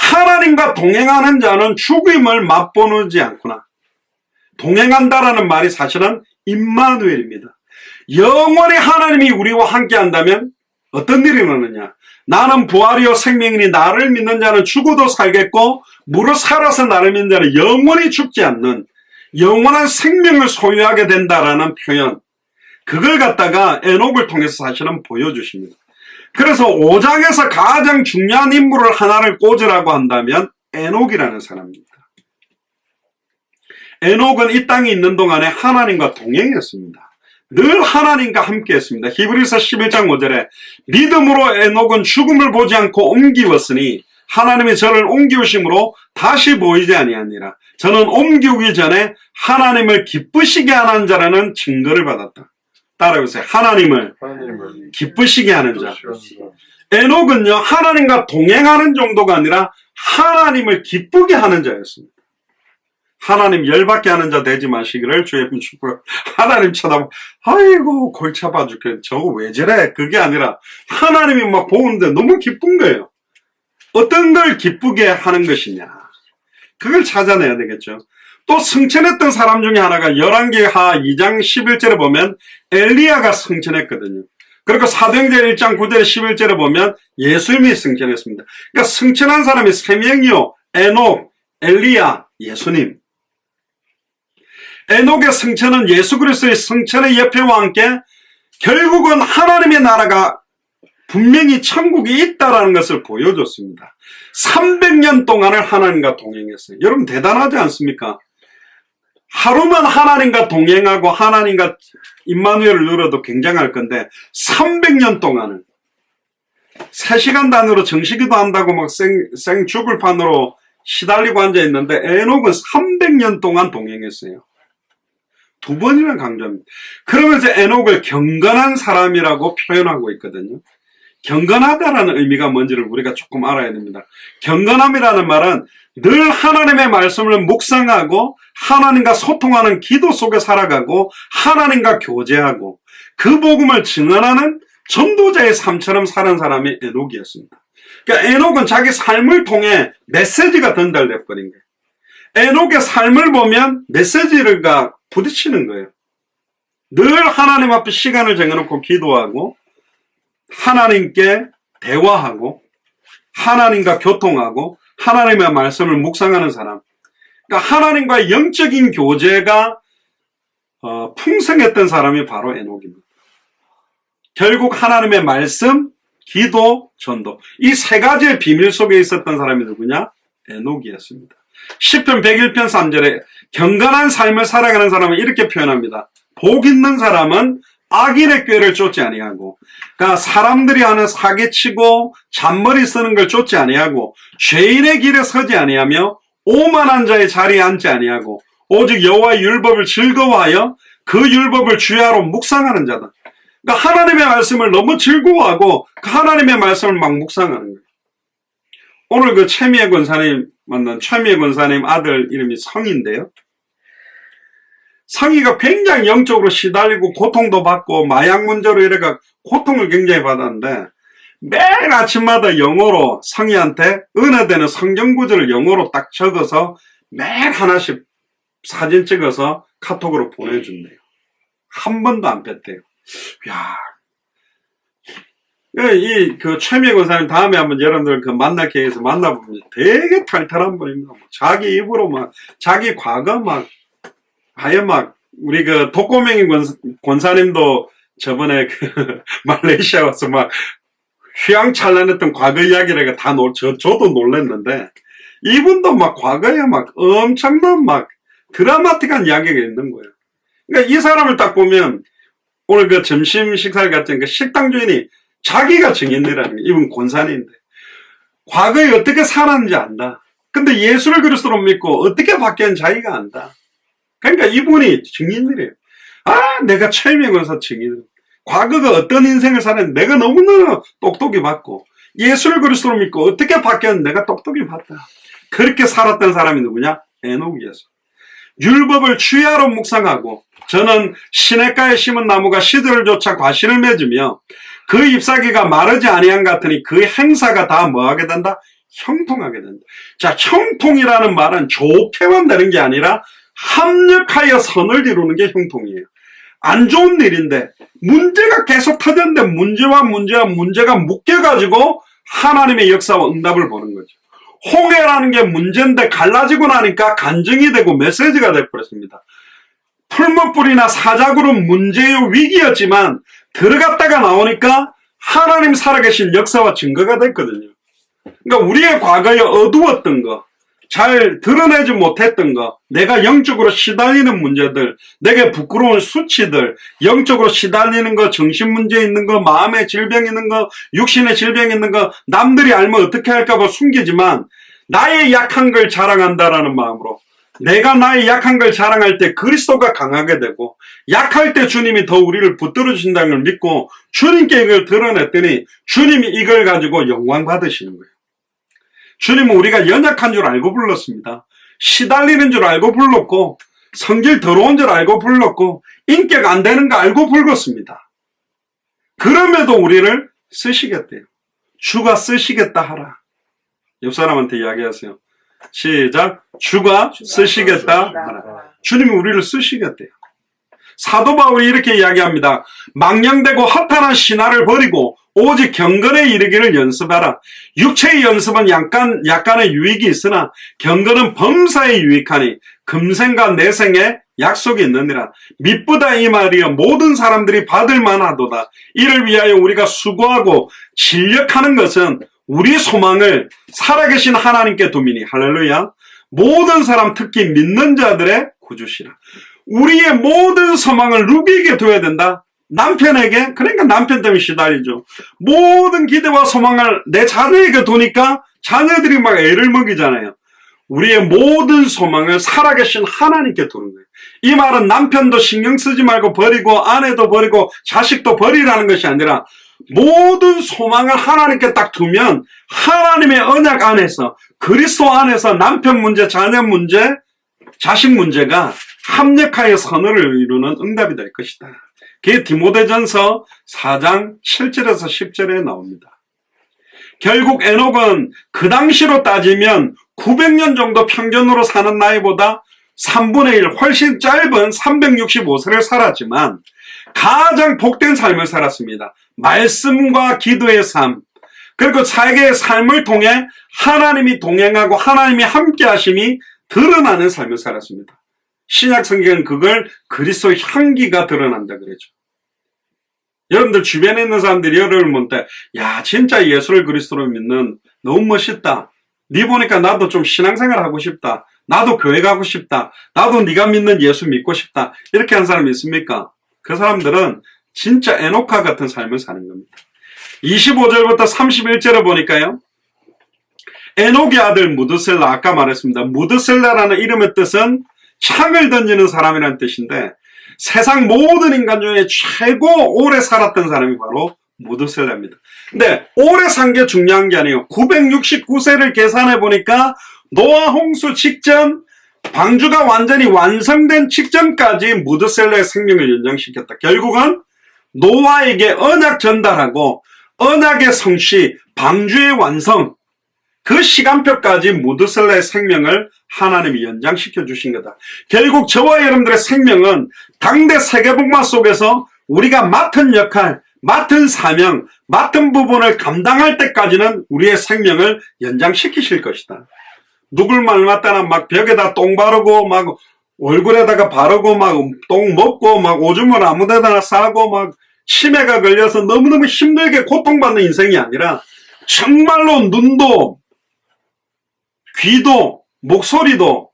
하나님과 동행하는 자는 죽음을 맛보지 않구나. 동행한다라는 말이 사실은 임마누엘입니다. 영원히 하나님이 우리와 함께 한다면 어떤 일이 일어나느냐? 나는 부활이요 생명이니 나를 믿는 자는 죽어도 살겠고 무릇 살아서 나를 믿는 자는 영원히 죽지 않는 영원한 생명을 소유하게 된다라는 표현, 그걸 갖다가 에녹을 통해서 사실은 보여주십니다. 그래서 5장에서 가장 중요한 인물을 하나를 꽂으라고 한다면 에녹이라는 사람입니다. 에녹은 이 땅에 있는 동안에 하나님과 동행했습니다. 늘 하나님과 함께 했습니다. 히브리서 11장 5절에 믿음으로 에녹은 죽음을 보지 않고 옮기었으니 하나님이 저를 옮기우심으로 다시 보이지 아니하니라. 저는 옮기우기 전에 하나님을 기쁘시게 하는 자라는 증거를 받았다. 따라해보세요. 하나님을 기쁘시게 하는 자. 에녹은요 하나님과 동행하는 정도가 아니라 하나님을 기쁘게 하는 자였습니다. 하나님 열받게 하는 자 되지 마시기를 주의 이름 축복합니다. 하나님 쳐다보고 아이고 골치 아파 죽겠네. 저거 왜 저래? 그게 아니라 하나님이 막 보는데 너무 기쁜 거예요. 어떤 걸 기쁘게 하는 것이냐. 그걸 찾아내야 되겠죠. 또 승천했던 사람 중에 하나가 열왕기하 2장 11절에 보면 엘리야가 승천했거든요. 그리고 사도행전 1장 9절에 11절에 보면 예수님이 승천했습니다. 그러니까 승천한 사람이 3명이요. 에녹, 엘리야, 예수님. 에녹의 승천은 예수 그리스도의 승천의 예표와 함께 결국은 하나님의 나라가 분명히 천국이 있다라는 것을 보여줬습니다. 300년 동안을 하나님과 동행했어요. 여러분 대단하지 않습니까? 하루만 하나님과 동행하고 하나님과 임마누엘을 누려도 굉장할 건데 300년 동안을 3시간 단위로 정시기도 한다고 막 생 죽을 판으로 시달리고 앉아있는데 에녹은 300년 동안 동행했어요. 2번이나 강조합니다. 그러면서 에녹을 경건한 사람이라고 표현하고 있거든요. 경건하다라는 의미가 뭔지를 우리가 조금 알아야 됩니다. 경건함이라는 말은 늘 하나님의 말씀을 묵상하고 하나님과 소통하는 기도 속에 살아가고 하나님과 교제하고 그 복음을 증언하는 전도자의 삶처럼 사는 사람이 에녹이었습니다. 그러니까 에녹은 자기 삶을 통해 메시지가 전달돼 버린 거예요. 에녹의 삶을 보면 메시지가 부딪히는 거예요. 늘 하나님 앞에 시간을 정해놓고 기도하고 하나님께 대화하고 하나님과 교통하고 하나님의 말씀을 묵상하는 사람. 그러니까 하나님과의 영적인 교제가 풍성했던 사람이 바로 에녹입니다. 결국 하나님의 말씀, 기도, 전도. 이 세 가지의 비밀 속에 있었던 사람이 누구냐? 에녹이었습니다. 시편 101편 3절에 경건한 삶을 살아가는 사람은 이렇게 표현합니다. 복 있는 사람은 악인의 꾀를 쫓지 아니하고, 그러니까 사람들이 하는 사기치고 잔머리 쓰는 걸 쫓지 아니하고, 죄인의 길에 서지 아니하며 오만한 자의 자리에 앉지 아니하고, 오직 여호와의 율법을 즐거워하여 그 율법을 주야로 묵상하는 자다. 그러니까 하나님의 말씀을 너무 즐거워하고 그 하나님의 말씀을 막 묵상하는 거예요. 오늘 그 최미애 권사님 만난 최미애 권사님 아들 이름이 성인데요. 성희가 굉장히 영적으로 시달리고 고통도 받고 마약 문제로 이래가 고통을 굉장히 받았는데 매일 아침마다 영어로 성희한테 은혜되는 성경 구절을 영어로 딱 적어서 매일 하나씩 사진 찍어서 카톡으로 보내준대요. 한 번도 안 뺐대요. 야, 그 최미애 권사님 다음에 한번 여러분들 그 만날 기회에서 만나보면 되게 털털한 분입니다. 자기 입으로 막 자기 과거 막 하여 막 우리 그 독고명인 권사님도 저번에 그 말레이시아 와서 막 휘황찬란했던 과거 이야기를 다 저도 놀랐는데 이분도 막 과거에 막 엄청난 막 드라마틱한 이야기가 있는 거예요. 그러니까 이 사람을 딱 보면 오늘 그 점심 식사를 갔던 그 식당 주인이 자기가 증인이라는 게 이분 권사님인데 과거에 어떻게 살았는지 안다. 근데 예수를 그리스도로 믿고 어떻게 바뀌었는지 자기가 안다. 그러니까 이분이 증인이래요. 아, 내가 최미애 권사 증인. 과거가 어떤 인생을 살았는데 내가 너무나 똑똑히 봤고 예수를 그리스도로 믿고 어떻게 바뀌었는지 내가 똑똑히 봤다. 그렇게 살았던 사람이 누구냐? 에녹이었어. 율법을 주야로 묵상하고 저는 시냇가에 심은 나무가 시들을 쫓아 과실을 맺으며 그 잎사귀가 마르지 아니한 같으니 그 행사가 다 뭐하게 된다? 형통하게 된다. 자, 형통이라는 말은 좋게만 되는 게 아니라 합력하여 선을 이루는 게 형통이에요. 안 좋은 일인데 문제가 계속 터졌는데 문제가 묶여가지고 하나님의 역사와 응답을 보는 거죠. 홍해라는 게 문제인데 갈라지고 나니까 간증이 되고 메시지가 되어버렸습니다. 풀무불이나 사자굴은 문제요 위기였지만 들어갔다가 나오니까 하나님 살아계신 역사와 증거가 됐거든요. 그러니까 우리의 과거에 어두웠던 거, 잘 드러내지 못했던 거, 내가 영적으로 시달리는 문제들, 내게 부끄러운 수치들, 영적으로 시달리는 거, 정신문제 있는 거, 마음의 질병 있는 거, 육신의 질병 있는 거, 남들이 알면 어떻게 할까봐 숨기지만 나의 약한 걸 자랑한다라는 마음으로 내가 나의 약한 걸 자랑할 때 그리스도가 강하게 되고 약할 때 주님이 더 우리를 붙들어 주신다는 걸 믿고 주님께 이걸 드러냈더니 주님이 이걸 가지고 영광 받으시는 거예요. 주님은 우리가 연약한 줄 알고 불렀습니다. 시달리는 줄 알고 불렀고 성질 더러운 줄 알고 불렀고 인격 안 되는 거 알고 불렀습니다. 그럼에도 우리를 쓰시겠대요. 주가 쓰시겠다 하라. 옆 사람한테 이야기하세요. 시작. 주가 쓰시겠다 하라. 주님이 우리를 쓰시겠대요. 사도 바울이 이렇게 이야기합니다. 망령되고 허탄한 신화를 버리고 오직 경건에 이르기를 연습하라. 육체의 연습은 약간의 유익이 있으나 경건은 범사에 유익하니 금생과 내생에 약속이 있느니라. 미쁘다 이 말이여 모든 사람들이 받을 만하도다. 이를 위하여 우리가 수고하고 진력하는 것은 우리 소망을 살아계신 하나님께 두미니. 할렐루야. 모든 사람 특히 믿는 자들의 구주시라. 우리의 모든 소망을 누구에게 둬야 된다? 남편에게. 그러니까 남편 때문에 시달리죠. 모든 기대와 소망을 내 자녀에게 두니까 자녀들이 막 애를 먹이잖아요. 우리의 모든 소망을 살아계신 하나님께 두는 거예요. 이 말은 남편도 신경 쓰지 말고 버리고 아내도 버리고 자식도 버리라는 것이 아니라 모든 소망을 하나님께 딱 두면 하나님의 언약 안에서 그리스도 안에서 남편 문제, 자녀 문제, 자식 문제가 합력하여 선을 이루는 응답이 될 것이다. 그게 디모데전서 4장 7절에서 10절에 나옵니다. 결국 에녹은 그 당시로 따지면 900년 정도 평균으로 사는 나이보다 3분의 1 훨씬 짧은 365세를 살았지만 가장 복된 삶을 살았습니다. 말씀과 기도의 삶, 그리고 자기의 삶을 통해 하나님이 동행하고 하나님이 함께 하심이 드러나는 삶을 살았습니다. 신약 성경은 그걸 그리스도의 향기가 드러난다 그러죠. 여러분들 주변에 있는 사람들이 여러분을 볼 때, 야, 진짜 예수를 그리스도로 믿는 너무 멋있다. 네 보니까 나도 좀 신앙생활 하고 싶다. 나도 교회 가고 싶다. 나도 네가 믿는 예수 믿고 싶다. 이렇게 하는 사람이 있습니까? 그 사람들은 진짜 에녹과 같은 삶을 사는 겁니다. 25절부터 31절을 보니까요. 에녹의 아들 무드셀라, 아까 말했습니다. 무드셀라라는 이름의 뜻은 창을 던지는 사람이라는 뜻인데 세상 모든 인간 중에 최고 오래 살았던 사람이 바로 무드셀라입니다. 근데 오래 산 게 중요한 게 아니에요. 969세를 계산해 보니까 노아 홍수 직전, 방주가 완전히 완성된 직전까지 무드셀라의 생명을 연장시켰다. 결국은 노아에게 언약 전달하고 언약의 성취, 방주의 완성, 그 시간표까지 무드셀라의 생명을 하나님이 연장시켜 주신 거다. 결국 저와 여러분들의 생명은 당대 세계복음화 속에서 우리가 맡은 역할, 맡은 사명, 맡은 부분을 감당할 때까지는 우리의 생명을 연장시키실 것이다. 누굴 말마따나 막 벽에다 똥 바르고 막 얼굴에다가 바르고 막 똥 먹고 막 오줌을 아무데나 싸고 막 치매가 걸려서 너무너무 힘들게 고통받는 인생이 아니라 정말로 눈도 귀도 목소리도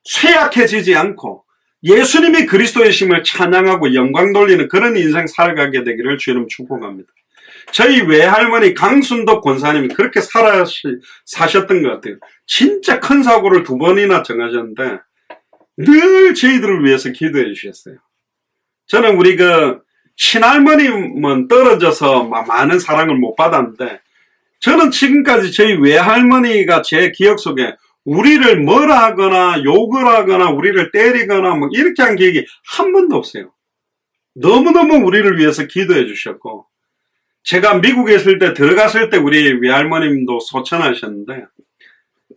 쇠약해지지 않고 예수님이 그리스도의 심을 찬양하고 영광 돌리는 그런 인생 살아가게 되기를 주님 축복합니다. 저희 외할머니 강순덕 권사님이 그렇게 사셨던 것 같아요. 진짜 큰 사고를 2번이나 정하셨는데 늘 저희들을 위해서 기도해 주셨어요. 저는 우리 친할머님은 떨어져서 많은 사랑을 못 받았는데 저는 지금까지 저희 외할머니가 제 기억 속에 우리를 뭐라 하거나 욕을 하거나 우리를 때리거나 뭐 이렇게 한 기억이 한 번도 없어요. 너무너무 우리를 위해서 기도해 주셨고 제가 미국에 있을 때 들어갔을 때 우리 외할머님도 소천하셨는데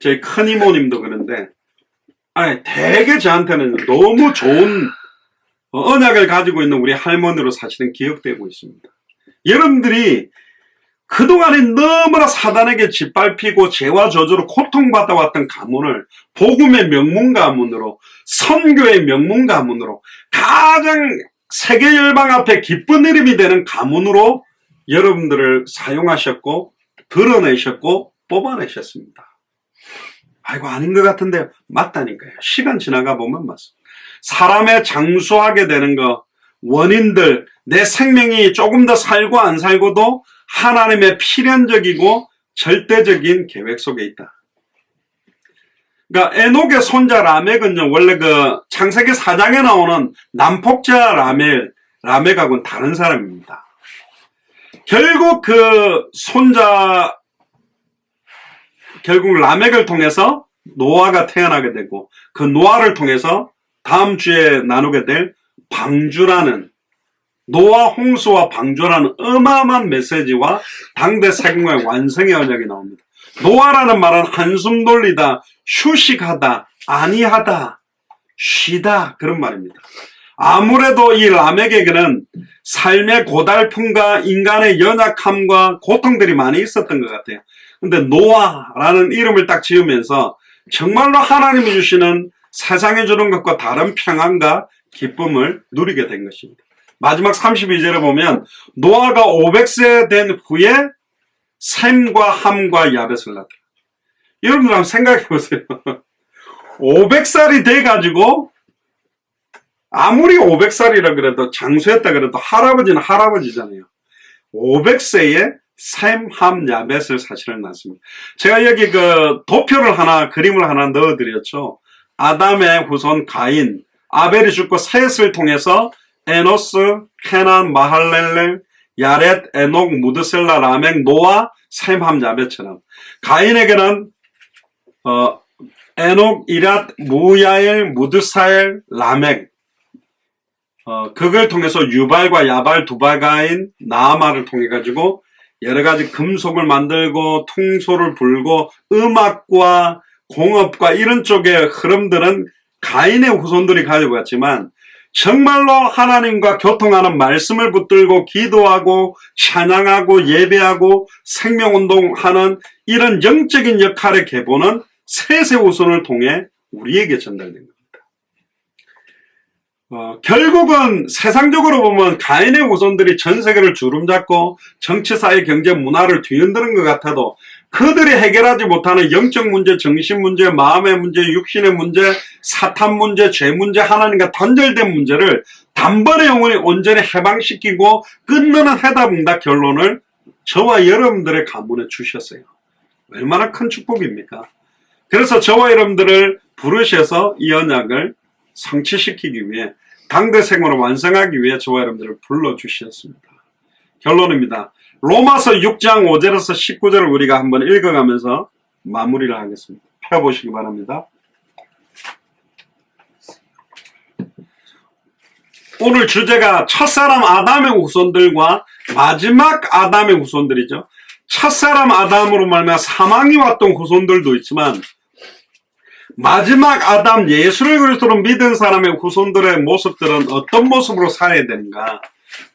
저희 큰 이모님도 그런데 되게 저한테는 너무 좋은 언약을 가지고 있는 우리 할머니로 사실은 기억되고 있습니다. 여러분들이 그동안에 너무나 사단에게 짓밟히고 죄와 저주로 고통받아왔던 가문을 복음의 명문 가문으로 선교의 명문 가문으로 가장 세계 열방 앞에 기쁜 이름이 되는 가문으로 여러분들을 사용하셨고 드러내셨고 뽑아내셨습니다. 아이고 아닌 것 같은데 맞다니까요. 시간 지나가 보면 맞습니다. 사람의 장수하게 되는 거 원인들 내 생명이 조금 더 살고 안 살고도 하나님의 필연적이고 절대적인 계획 속에 있다. 그러니까 에녹의 손자 라멕은요 원래 창세기 4장에 나오는 남폭자 라멕하고는 다른 사람입니다. 결국 결국 라멕을 통해서 노아가 태어나게 되고 그 노아를 통해서 다음 주에 나누게 될 방주라는 노아 홍수와 방주라는 어마어마한 메시지와 당대 세계의 완성의 언약이 나옵니다. 노아라는 말은 한숨 돌리다, 휴식하다, 안위하다, 쉬다 그런 말입니다. 아무래도 이 라멕에게는 삶의 고달픔과 인간의 연약함과 고통들이 많이 있었던 것 같아요. 근데 노아라는 이름을 딱 지으면서 정말로 하나님이 주시는 세상에 주는 것과 다른 평안과 기쁨을 누리게 된 것입니다. 마지막 32절에 보면 노아가 500세 된 후에 셈과 함과 야벳을 낳더라. 여러분들 한번 생각해 보세요. 500살이 돼가지고 아무리 500살이라 그래도 장수했다 그래도 할아버지는 할아버지잖아요. 500세에 셈, 함, 야벳을 사실은 낳습니다. 제가 여기 도표를 그림을 하나 넣어드렸죠. 아담의 후손 가인, 아벨이 죽고 셋을 통해서 에노스, 케난, 마할렐렐, 야렛, 에녹, 무드셀라, 라멕, 노아, 셈, 함, 야벳처럼 가인에게는 에녹, 이랏, 무야엘, 무드사엘, 라멕 그걸 통해서 유발과 야발, 두발가인, 나아마를 통해 가지고 여러 가지 금속을 만들고 퉁소를 불고 음악과 공업과 이런 쪽의 흐름들은 가인의 후손들이 가지고 갔지만 정말로 하나님과 교통하는 말씀을 붙들고 기도하고 찬양하고 예배하고 생명운동하는 이런 영적인 역할의 계보는 셋의 후손을 통해 우리에게 전달된 겁니다. 결국은 세상적으로 보면 가인의 후손들이 전 세계를 주름잡고 정치, 사회, 경제, 문화를 뒤흔드는 것 같아도 그들이 해결하지 못하는 영적 문제, 정신 문제, 마음의 문제, 육신의 문제, 사탄 문제, 죄 문제, 하나님과 단절된 문제를 단번에 영원히 온전히 해방시키고 끝내는 해답응답 결론을 저와 여러분들의 가문에 주셨어요. 얼마나 큰 축복입니까? 그래서 저와 여러분들을 부르셔서 이 언약을 성취시키기 위해 당대 생활을 완성하기 위해 저와 여러분들을 불러주셨습니다. 결론입니다. 로마서 6장 5절에서 19절을 우리가 한번 읽어가면서 마무리를 하겠습니다. 펴보시기 바랍니다. 오늘 주제가 첫사람 아담의 후손들과 마지막 아담의 후손들이죠. 첫사람 아담으로 말미암아 사망이 왔던 후손들도 있지만 마지막 아담 예수를 그리스도로 믿은 사람의 후손들의 모습들은 어떤 모습으로 살아야 되는가?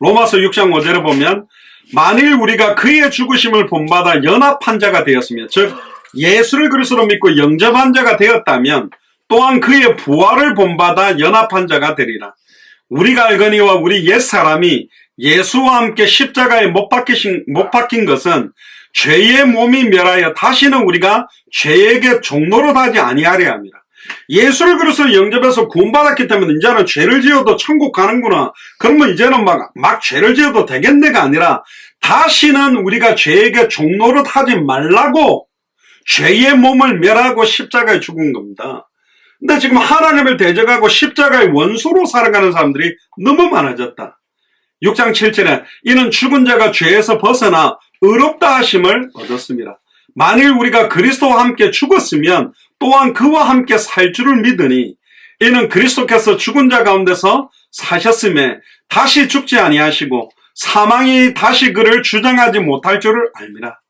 로마서 6장 5절에 보면 만일 우리가 그의 죽으심을 본받아 연합한 자가 되었으면, 즉 예수를 그리스도로 믿고 영접한 자가 되었다면 또한 그의 부활을 본받아 연합한 자가 되리라. 우리가 알거니와 우리 옛사람이 예수와 함께 십자가에 못 박힌 것은 죄의 몸이 멸하여 다시는 우리가 죄에게 종노릇 하지 아니하려 합니다. 예수를 그리스도로 영접해서 구원받았기 때문에 이제는 죄를 지어도 천국 가는구나. 그러면 이제는 막 죄를 지어도 되겠네가 아니라 다시는 우리가 죄에게 종노릇 하지 말라고 죄의 몸을 멸하고 십자가에 죽은 겁니다. 근데 지금 하나님을 대적하고 십자가의 원수로 살아가는 사람들이 너무 많아졌다. 6장 7절에 이는 죽은 자가 죄에서 벗어나 의롭다 하심을 얻었습니다. 만일 우리가 그리스도와 함께 죽었으면 또한 그와 함께 살 줄을 믿으니 이는 그리스도께서 죽은 자 가운데서 사셨음에 다시 죽지 아니하시고 사망이 다시 그를 주장하지 못할 줄을 압니다.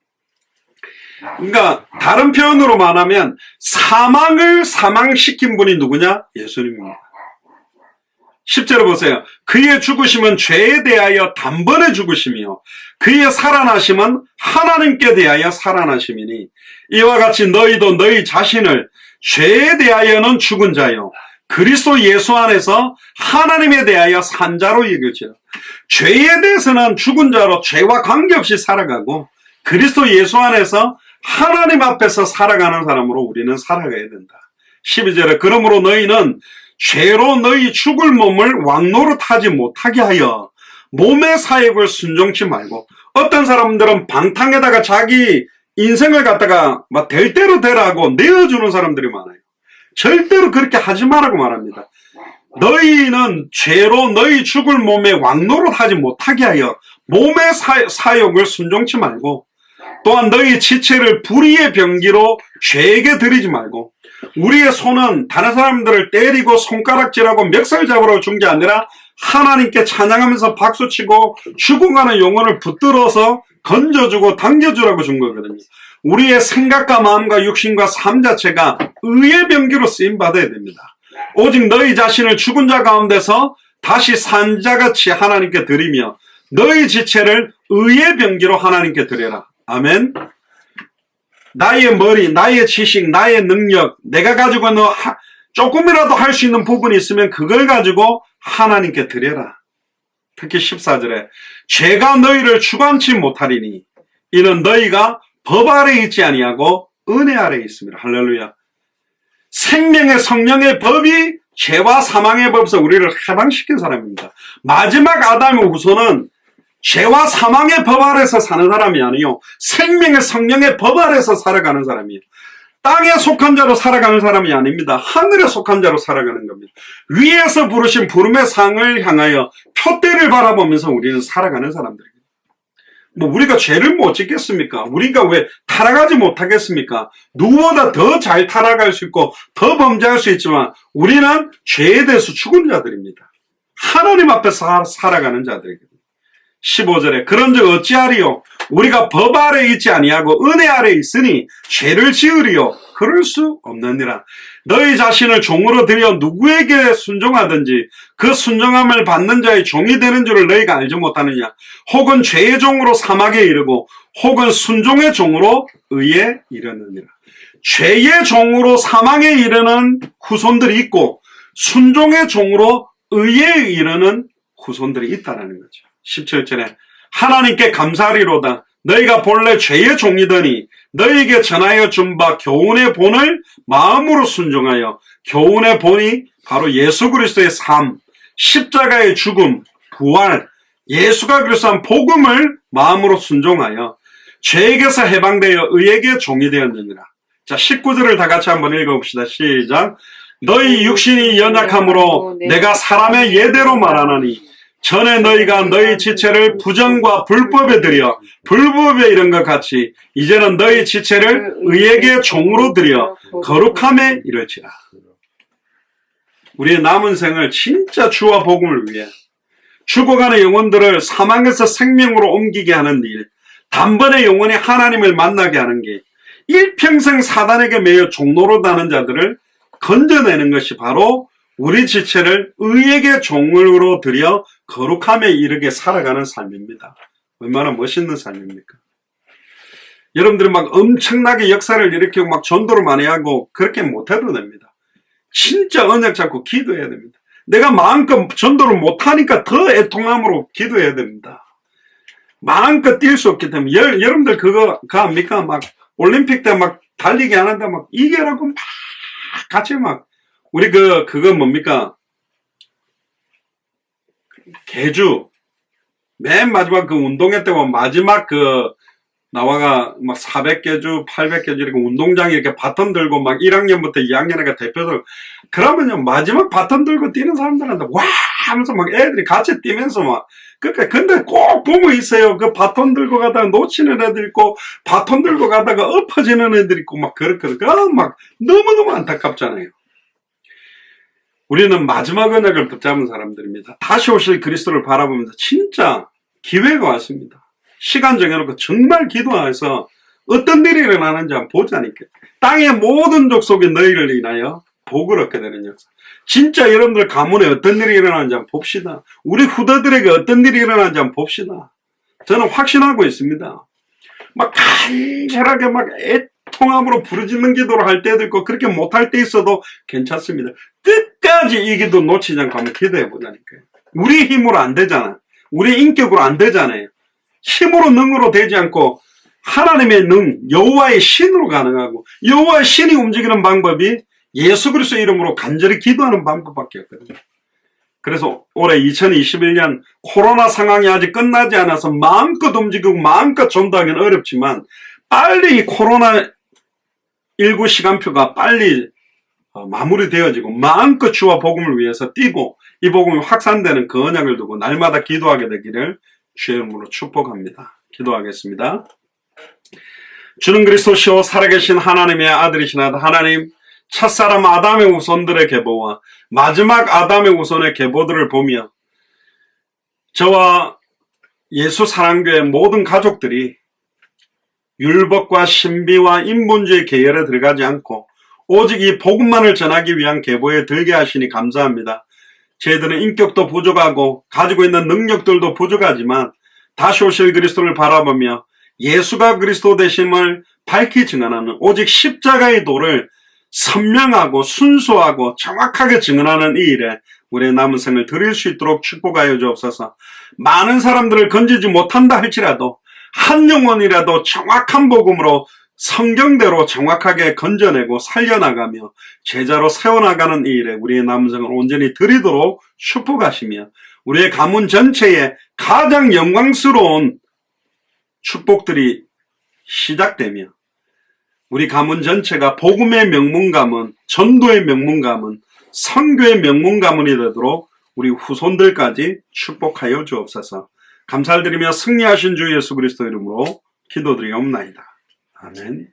그러니까 다른 표현으로 말하면 사망을 사망시킨 분이 누구냐? 예수님입니다. 10절을 보세요. 그의 죽으심은 죄에 대하여 단번에 죽으심이요 그의 살아나심은 하나님께 대하여 살아나심이니 이와 같이 너희도 너희 자신을 죄에 대하여는 죽은 자요 그리스도 예수 안에서 하나님에 대하여 산 자로 여겨지라. 죄에 대해서는 죽은 자로 죄와 관계없이 살아가고 그리스도 예수 안에서 하나님 앞에서 살아가는 사람으로 우리는 살아가야 된다. 12절에 그러므로 너희는 죄로 너희 죽을 몸을 왕노릇하지 못하게 하여 몸의 사역을 순종치 말고, 어떤 사람들은 방탕에다가 자기 인생을 갖다가 막 될 대로 되라고 내어주는 사람들이 많아요. 절대로 그렇게 하지 말라고 말합니다. 너희는 죄로 너희 죽을 몸에 왕노릇하지 못하게 하여 몸의 사욕을 순종치 말고, 또한 너희 지체를 불의의 병기로 죄에게 드리지 말고, 우리의 손은 다른 사람들을 때리고 손가락질하고 멱살 잡으러 준 게 아니라 하나님께 찬양하면서 박수치고 죽어가는 영혼을 붙들어서 건져주고 당겨주라고 준 거거든요. 우리의 생각과 마음과 육신과 삶 자체가 의의 병기로 쓰임받아야 됩니다. 오직 너희 자신을 죽은 자 가운데서 다시 산 자같이 하나님께 드리며 너희 지체를 의의 병기로 하나님께 드려라. 아멘. 나의 머리, 나의 지식, 나의 능력, 내가 가지고 있는 조금이라도 할 수 있는 부분이 있으면 그걸 가지고 하나님께 드려라. 특히 14절에 죄가 너희를 주관치 못하리니 이는 너희가 법 아래 있지 아니하고 은혜 아래 있습니다. 할렐루야. 생명의 성령의 법이 죄와 사망의 법에서 우리를 해방시킨 사람입니다. 마지막 아담의 후손은 죄와 사망의 법 아래서 사는 사람이 아니요 생명의 성령의 법 아래서 살아가는 사람이에요. 땅에 속한 자로 살아가는 사람이 아닙니다. 하늘에 속한 자로 살아가는 겁니다. 위에서 부르신 부름의 상을 향하여 표대를 바라보면서 우리는 살아가는 사람들입니다. 우리가 죄를 못 짓겠습니까? 우리가 왜 타락하지 못하겠습니까? 누구보다 더 잘 타락할 수 있고 더 범죄할 수 있지만 우리는 죄에 대해서 죽은 자들입니다. 하나님 앞에 살아가는 자들이거든요. 15절에 그런즉 어찌하리요? 우리가 법 아래 있지 아니하고 은혜 아래 있으니 죄를 지으리요? 그럴 수 없느니라. 너희 자신을 종으로 들여 누구에게 순종하든지 그 순종함을 받는 자의 종이 되는 줄을 너희가 알지 못하느냐? 혹은 죄의 종으로 사막에 이르고 혹은 순종의 종으로 의에 이르느니라. 죄의 종으로 사망에 이르는 후손들이 있고 순종의 종으로 의에 이르는 후손들이 있다는 거죠. 17절에 하나님께 감사하리로다. 너희가 본래 죄의 종이더니 너희에게 전하여 준 바 교훈의 본을 마음으로 순종하여 교훈의 본이 바로 예수 그리스도의 삶, 십자가의 죽음, 부활, 예수가 그리스도한 복음을 마음으로 순종하여 죄에게서 해방되어 의에게 종이 되었느니라. 자, 19절을 다 같이 한번 읽어봅시다. 시작. 너희 육신이 연약함으로 내가 사람의 예대로 말하노니 전에 너희가 너희 지체를 부정과 불법에 들여 불법에 이른 것 같이 이제는 너희 지체를 의에게 종으로 들여 거룩함에 이르지라. 우리의 남은 생을 진짜 주와 복음을 위해 죽어가는 영혼들을 사망에서 생명으로 옮기게 하는 일, 단번에 영혼이 하나님을 만나게 하는 게 일평생 사단에게 매여 종로로 다는 자들을 건져내는 것이 바로 우리 지체를 의에게 종으로 들여 거룩함에 이르게 살아가는 삶입니다. 얼마나 멋있는 삶입니까? 여러분들이 막 엄청나게 역사를 일으키고 막 전도를 많이 하고 그렇게 못해도 됩니다. 진짜 언약 잡고 기도해야 됩니다. 내가 마음껏 전도를 못하니까 더 애통함으로 기도해야 됩니다. 마음껏 뛸 수 없기 때문에 여러분들 그거 압니까? 막 올림픽 때 막 달리기 하는데 막 이겨라고 막 같이 막 우리 그거 뭡니까? 개주. 맨 마지막 그 운동회 때 보면 마지막 나와가 막 400개주, 800개주 이렇게 운동장에 이렇게 바톤 들고 막 1학년부터 2학년에 대표들. 그러면요, 마지막 바톤 들고 뛰는 사람들한테 와! 하면서 막 애들이 같이 뛰면서 막. 그러니까 근데 꼭 보면 있어요. 그 바톤 들고 가다가 놓치는 애들 있고, 바톤 들고 가다가 엎어지는 애들 있고, 막 그렇게 막 너무너무 안타깝잖아요. 우리는 마지막 언약을 붙잡은 사람들입니다. 다시 오실 그리스도를 바라보면서 진짜 기회가 왔습니다. 시간 정해놓고 정말 기도해서 어떤 일이 일어나는지 한번 보자니까. 땅의 모든 족속이 너희를 인하여 복을 얻게 되는 역사. 진짜 여러분들 가문에 어떤 일이 일어나는지 한번 봅시다. 우리 후대들에게 어떤 일이 일어나는지 한번 봅시다. 저는 확신하고 있습니다. 막 간절하게 막 애통함으로 부르짖는 기도를 할 때도 있고 그렇게 못할 때 있어도 괜찮습니다. 끝까지 이 기도 놓치지 않고 한번 기도해 보자니까요. 우리 힘으로 안 되잖아. 우리 인격으로 안 되잖아요. 힘으로 능으로 되지 않고 하나님의 능, 여호와의 신으로 가능하고 여호와의 신이 움직이는 방법이 예수 그리스도 이름으로 간절히 기도하는 방법밖에 없거든요. 그래서 올해 2021년 코로나 상황이 아직 끝나지 않아서 마음껏 움직이고 마음껏 전도하기는 어렵지만 빨리 이 코로나19 시간표가 빨리 마무리되어지고 마음껏 주와 복음을 위해서 뛰고 이 복음이 확산되는 그 언약을 두고 날마다 기도하게 되기를 주의 이름으로 축복합니다. 기도하겠습니다. 주는 그리스도시요 살아계신 하나님의 아들이시나이다. 하나님, 첫사람 아담의 후손들의 계보와 마지막 아담의 후손의 계보들을 보며 저와 예수 사랑교회 모든 가족들이 율법과 신비와 인본주의 계열에 들어가지 않고 오직 이 복음만을 전하기 위한 계보에 들게 하시니 감사합니다. 저희들은 인격도 부족하고 가지고 있는 능력들도 부족하지만 다시 오실 그리스도를 바라보며 예수가 그리스도 되심을 밝히 증언하는 오직 십자가의 도를 선명하고 순수하고 정확하게 증언하는 이 일에 우리의 남은 생을 드릴 수 있도록 축복하여 주옵소서. 많은 사람들을 건지지 못한다 할지라도 한 영혼이라도 정확한 복음으로 성경대로 정확하게 건져내고 살려나가며 제자로 세워나가는 이 일에 우리의 남은 생을 온전히 드리도록 축복하시며 우리의 가문 전체에 가장 영광스러운 축복들이 시작되며 우리 가문 전체가 복음의 명문 가문, 전도의 명문 가문, 선교의 명문 가문이 되도록 우리 후손들까지 축복하여 주옵소서. 감사를 드리며 승리하신 주 예수 그리스도 이름으로 기도드리옵나이다. 아멘.